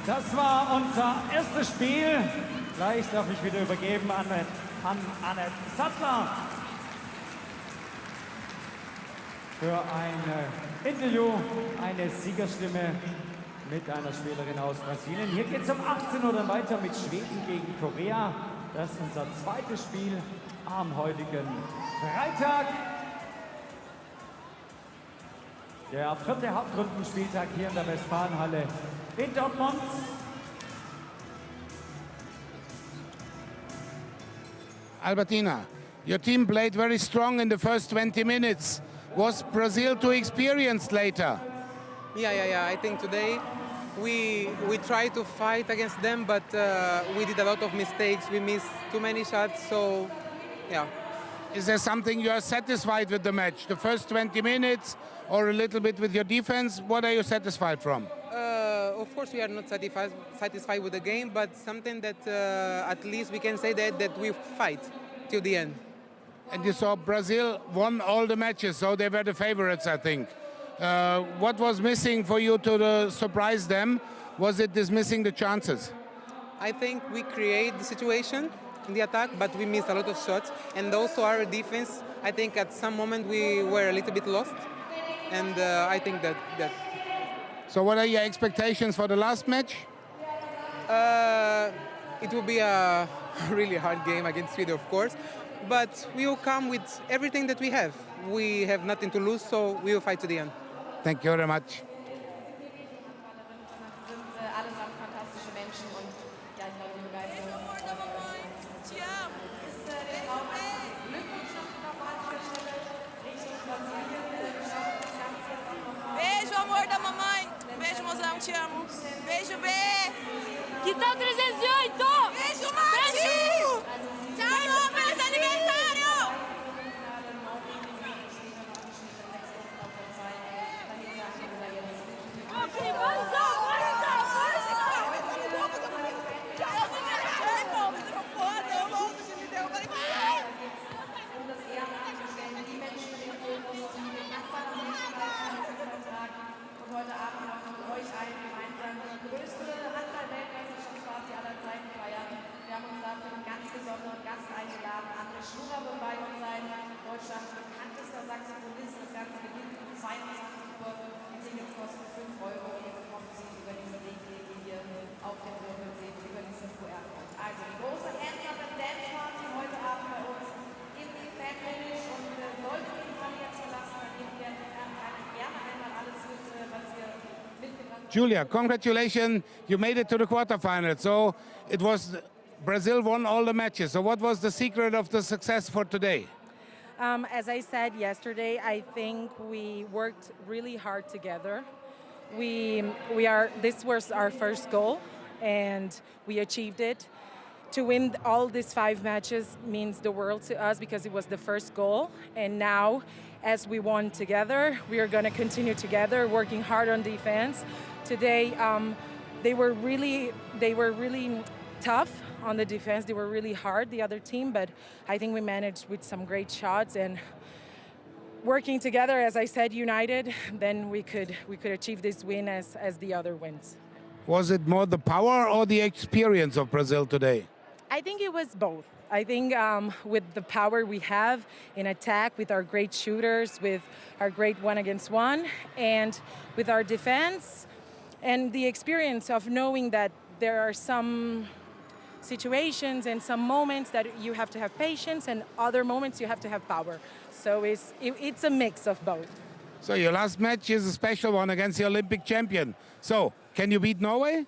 [SPEAKER 2] Das war unser erstes Spiel. Gleich darf ich wieder übergeben an Annette Sattler für ein Interview, eine Siegerstimme mit einer Spielerin aus Brasilien. Hier geht es um 18 Uhr dann weiter mit Schweden gegen Korea. Das ist unser zweites Spiel am heutigen Freitag. Der 4. Hauptrundenspieltag hier in der Westfalenhalle in Dortmund.
[SPEAKER 9] Albertina, your team played very strong in the first 20 minutes. Was Brazil too experienced later?
[SPEAKER 3] Yeah. I think today we tried to fight against them, but we did a lot of mistakes. We missed too many shots, so yeah.
[SPEAKER 9] Is there something you are satisfied with the match? The first 20 minutes or a little bit with your defense? What are you satisfied from?
[SPEAKER 3] Of course, we are not satisfied with the game, but something that at least we can say that we fight till the end.
[SPEAKER 9] And you saw Brazil won all the matches, so they were the favorites, I think. What was missing for you to surprise them? Was it missing the chances?
[SPEAKER 3] I think we create the situation in the attack, but we missed a lot of shots. And also our defense, I think at some moment we were a little bit lost. And I think that.
[SPEAKER 9] So what are your expectations for the last match?
[SPEAKER 3] It will be a really hard game against Sweden, of course. But we will come with everything that we have. We have nothing to lose, so we will fight to the end.
[SPEAKER 9] Thank you very much.
[SPEAKER 1] Allesamt fantastische Menschen und ja, ich glaube, die Begeisterung.
[SPEAKER 10] te amo. Beijo, B.
[SPEAKER 11] Que tal 308?
[SPEAKER 10] Beijo, Mati. Tchau, feliz aniversário.
[SPEAKER 1] Und heute Abend noch mit euch allen gemeinsam die größte Handball-Weltmeisterschaftsparty aller Zeiten feiern. Wir haben uns dafür einen ganz besonderen Gast eingeladen. André Schnurer wird bei uns sein, Deutschlands bekanntester Saxophonist. Das Ganze beginnt um 22 Uhr. Die Tickets kosten 5 Euro und ihr bekommt sie über diesen Link, den ihr hier auf dem Wirbel seht, über diesen QR-Code. Also die große Hands-Up-and-Dance-Party heute Abend bei uns im Fan-Village und solltet ihr die Halle jetzt verlassen, dann nehmen wir gerne einmal alles mit, was wir mitgebracht haben.
[SPEAKER 9] Julia, congratulations. You made it to the quarterfinals. So it was Brazil won all the matches. So what was the secret of the success for today?
[SPEAKER 12] As I said yesterday, I think we worked really hard together. This was our first goal, and we achieved it. To win all these 5 matches means the world to us because it was the first goal. And now, as we won together, we are going to continue together, working hard on defense. Today, they were really tough on the defense. They were really hard, the other team, but I think we managed with some great shots and working together, as I said, united, then we could achieve this win as the other wins.
[SPEAKER 9] Was it more the power or the experience of Brazil today?
[SPEAKER 12] I think it was both. I think with the power we have in attack, with our great shooters, with our great 1-against-1, and with our defense, and the experience of knowing that there are some situations and some moments that you have to have patience, and other moments you have to have power. So it's a mix of both.
[SPEAKER 9] So your last match is a special one against the Olympic champion. So can you beat Norway?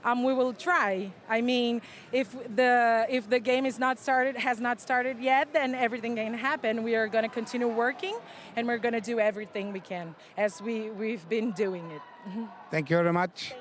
[SPEAKER 12] We will try. I mean, if the game has not started yet, then everything can happen. We are going to continue working, and we're going to do everything we can as we've been doing it.
[SPEAKER 9] Thank you very much.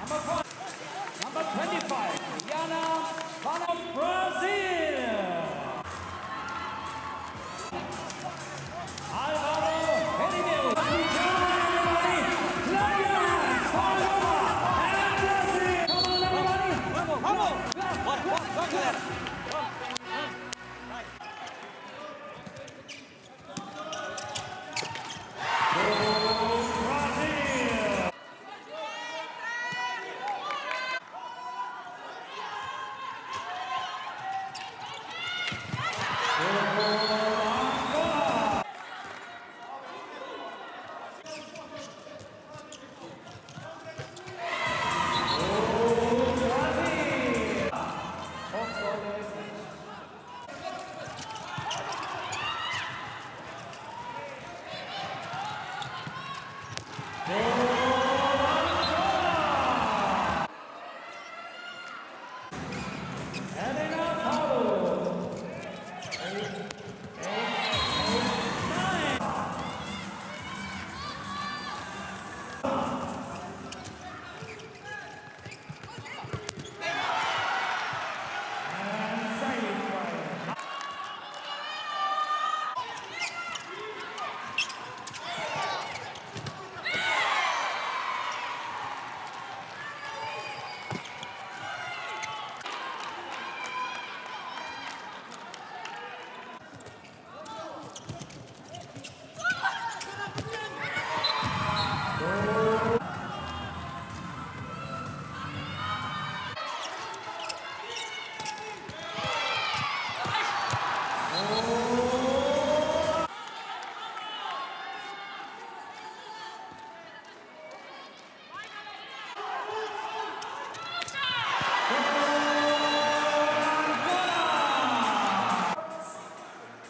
[SPEAKER 2] Number 25, Yana of Brazil. Alvaro Henrique. Everybody, clap your hands for Angola and Brazil. Come on, everybody. Vamos. Vamos, galera.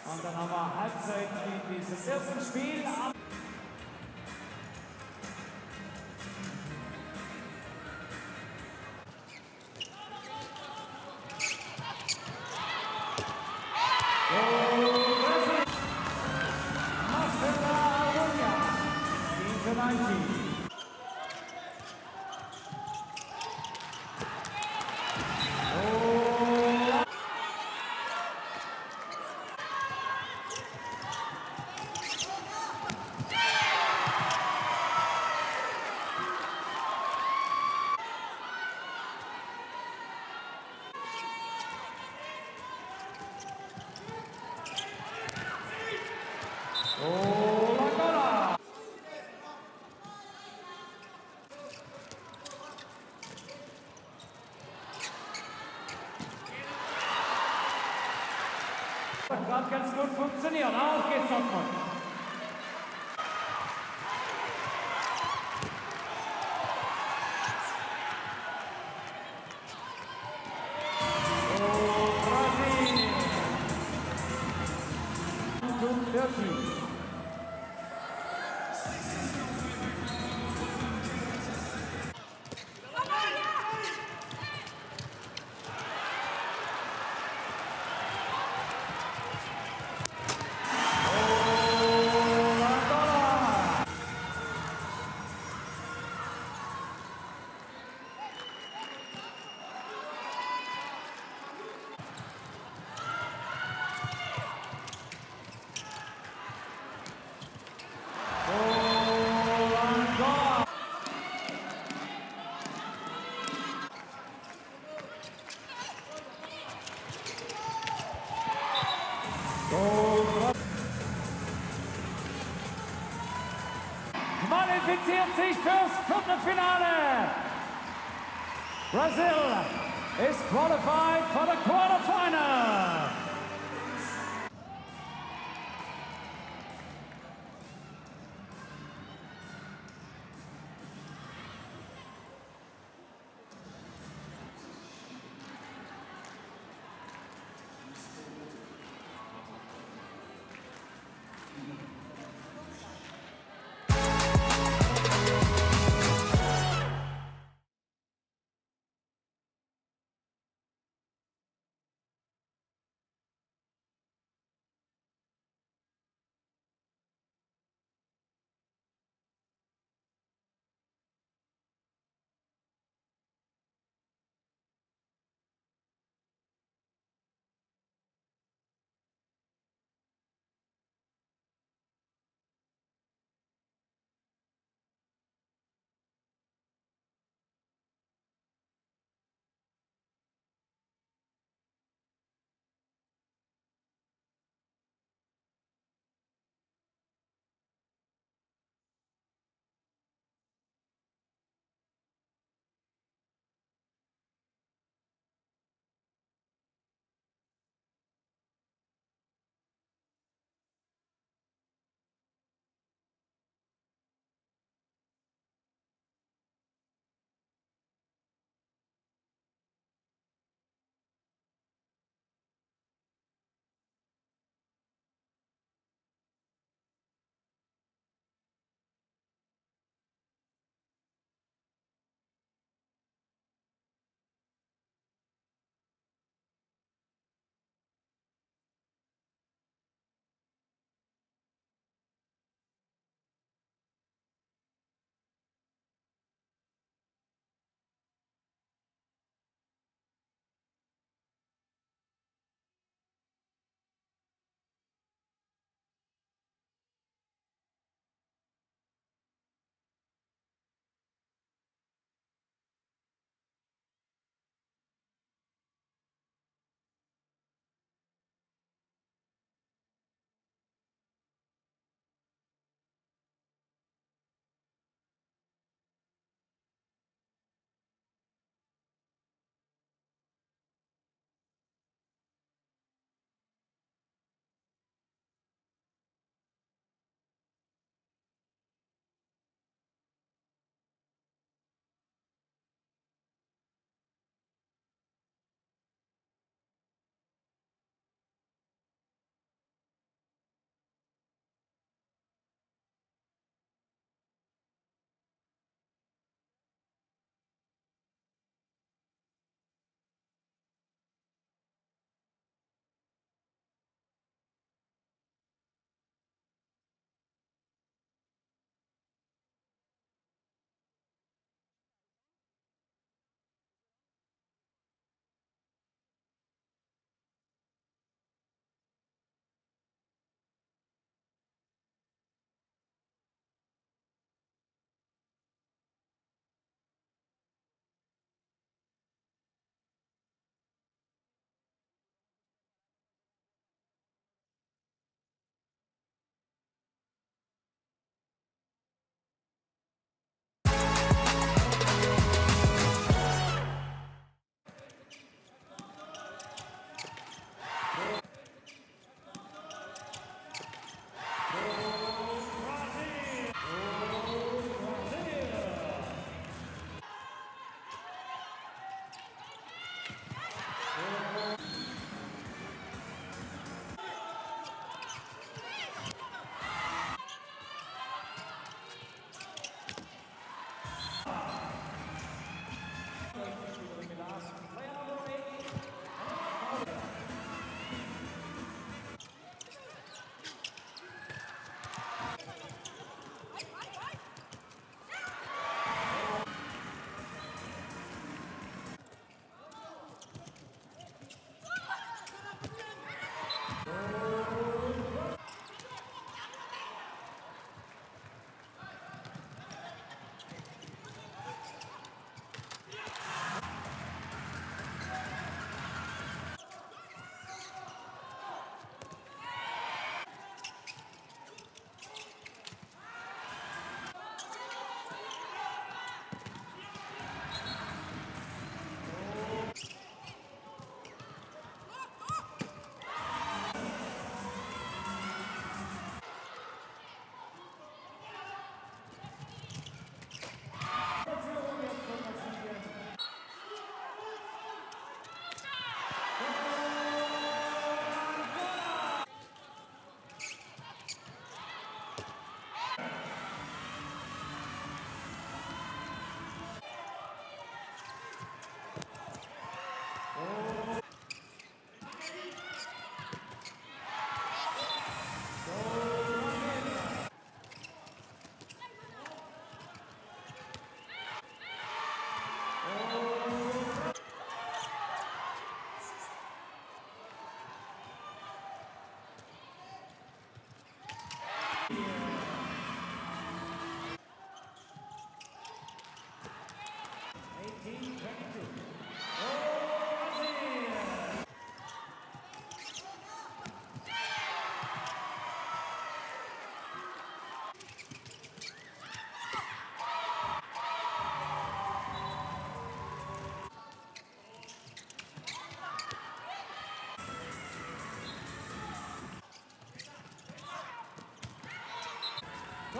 [SPEAKER 2] Und dann haben wir Halbzeit dieses ersten Spiel. Angola! Hat gerade ganz gut funktioniert. Auf geht's, Dortmund. Brasil! 30. Qualifiziert sich fürs Viertelfinale. Brazil is qualified for the quarterfinal.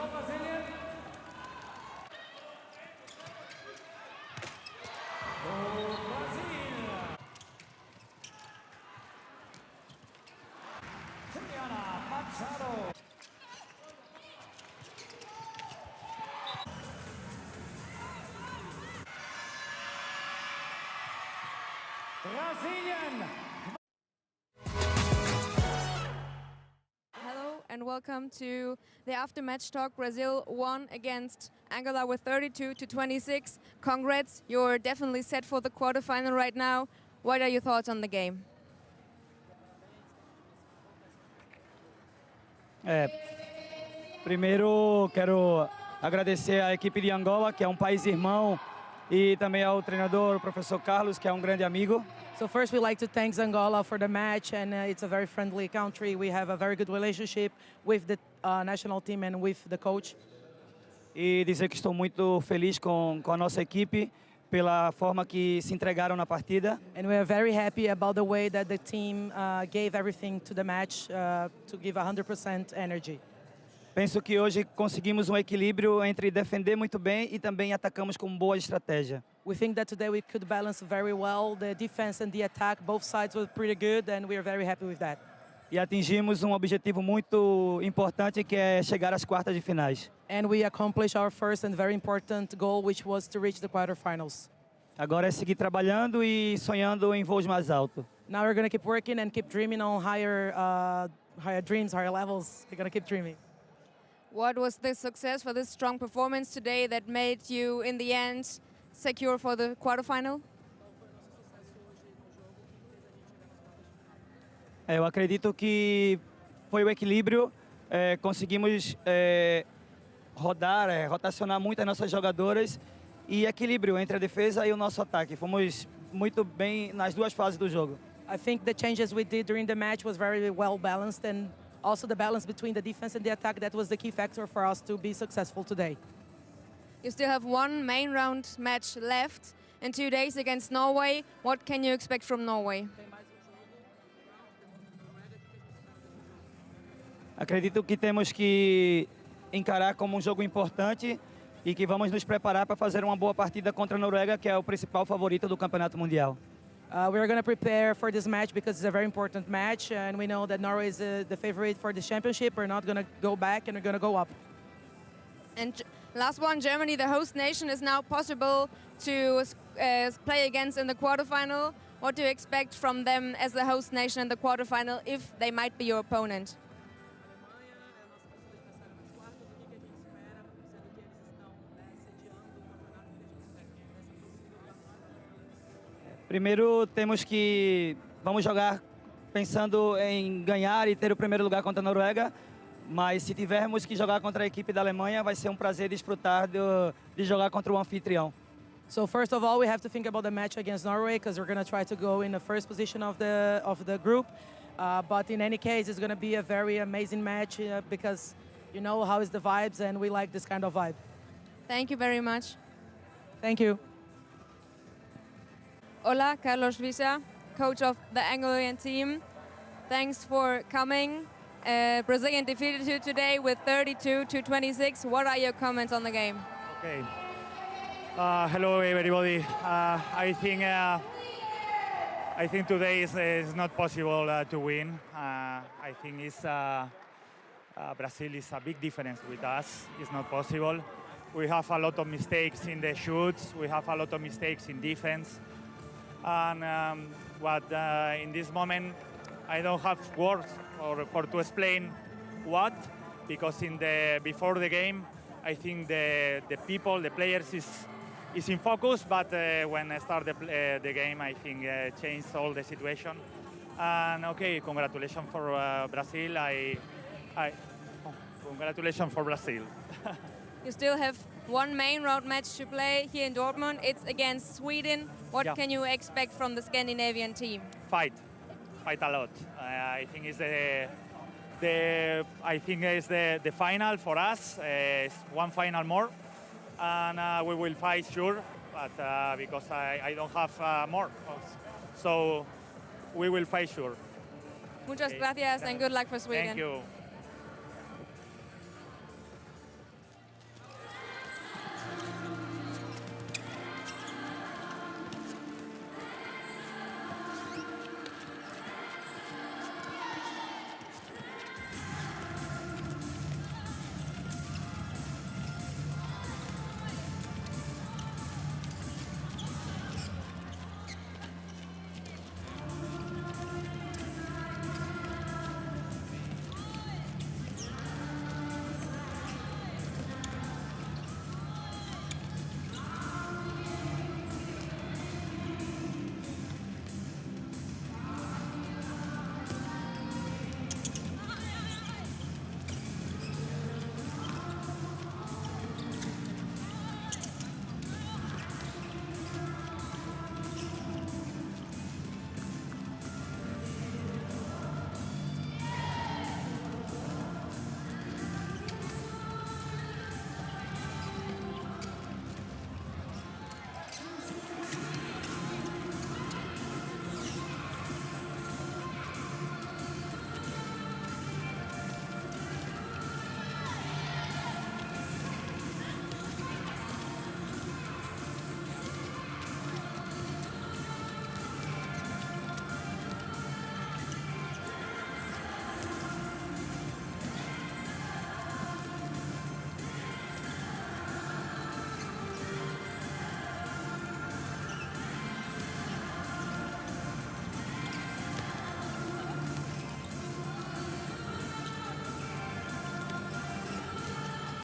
[SPEAKER 2] for Brazilian. Oh, Brazil. Juliana Machado. Brazilian.
[SPEAKER 13] Hello and welcome to the after-match talk. Brazil won against Angola with 32-26. Congrats, you're definitely set for the quarterfinal right now. What are your thoughts on the game?
[SPEAKER 7] Primeiro, quero agradecer à equipe de Angola, que é país irmão, e também ao treinador, o professor Carlos, que é grande amigo.
[SPEAKER 12] So first, we like to thank Angola for the match, and it's a very friendly country. We have a very good relationship with the national team and with the coach.
[SPEAKER 7] E dizer que estou muito feliz com a nossa equipe pela forma que se entregaram na partida.
[SPEAKER 12] And we are very happy about the way that the team gave everything to the match to give 100% energy.
[SPEAKER 7] Penso que hoje conseguimos equilíbrio entre defender muito bem e também atacamos com boa estratégia.
[SPEAKER 12] We think that today we could balance very well the defense and the attack. Both sides were pretty good, and we are very happy with that.
[SPEAKER 7] E atingimos objetivo muito importante, que é chegar às quartas de finais.
[SPEAKER 12] And we accomplished our first and very important goal, which was to reach the quarterfinals.
[SPEAKER 7] Agora é seguir trabalhando e sonhando em voos mais altos.
[SPEAKER 12] Now we're going to keep working and keep dreaming on higher dreams, higher levels. We're going to keep dreaming.
[SPEAKER 13] What was the success for this strong performance today that made you, in the end, secure for the quarterfinal?
[SPEAKER 7] Eu acredito que foi o equilíbrio. Conseguimos rotacionar muito as nossas jogadoras e equilíbrio entre a defesa e o nosso ataque. Fomos muito bem nas duas fases do jogo.
[SPEAKER 12] I think the changes we did during the match was very well balanced, and also the balance between the defense and the attack, that was the key factor for us to be successful today.
[SPEAKER 13] You still have one main round match left in 2 days against Norway. What can you expect from Norway?
[SPEAKER 7] Acredito que temos que encarar como jogo importante e que vamos nos preparar para fazer uma boa partida contra a Noruega, que é o principal favorito do Campeonato Mundial.
[SPEAKER 12] We're going to prepare for this match because it's a very important match, and we know that Norway is the favorite for the championship. We're not going to go back, and we're going to go up.
[SPEAKER 13] And last one, Germany, the host nation, is now possible to play against in the quarterfinal. What do you expect from them as the host nation in the quarterfinal if they might be your opponent?
[SPEAKER 7] Primeiro, vamos jogar pensando em ganhar e ter o primeiro lugar contra a Noruega, mas se tivermos que jogar contra a equipe da Alemanha, vai ser prazer desfrutar de jogar contra o anfitrião.
[SPEAKER 12] So first of all, we have to think about the match against Norway because we're going to try to go in the first position of the group. But in any case, it's going to be a very amazing match because you know how is the vibes, and we like this kind of vibe.
[SPEAKER 13] Thank you very much.
[SPEAKER 12] Thank you.
[SPEAKER 13] Hola, Carlos Visa, coach of the Angolan team. Thanks for coming. Brazilian defeated you today with 32-26. What are your comments on the game?
[SPEAKER 5] Okay. Hello, everybody. I think today is not possible to win. I think Brazil is a big difference with us. It's not possible. We have a lot of mistakes in the shoots. We have a lot of mistakes in defense. And in this moment, I don't have words for to explain what, because before the game, I think the people, the players is in focus. But when I start the game, I think changed all the situation. And okay, congratulations for Brazil. Congratulations for Brazil.
[SPEAKER 13] You still have one main round match to play here in Dortmund. It's against Sweden. What can you expect from the Scandinavian team?
[SPEAKER 5] Fight a lot. I think it's the final for us. It's one final more, and we will fight sure. But because I don't have more, so we will fight sure.
[SPEAKER 13] Muchas gracias and good luck for Sweden.
[SPEAKER 5] Thank you.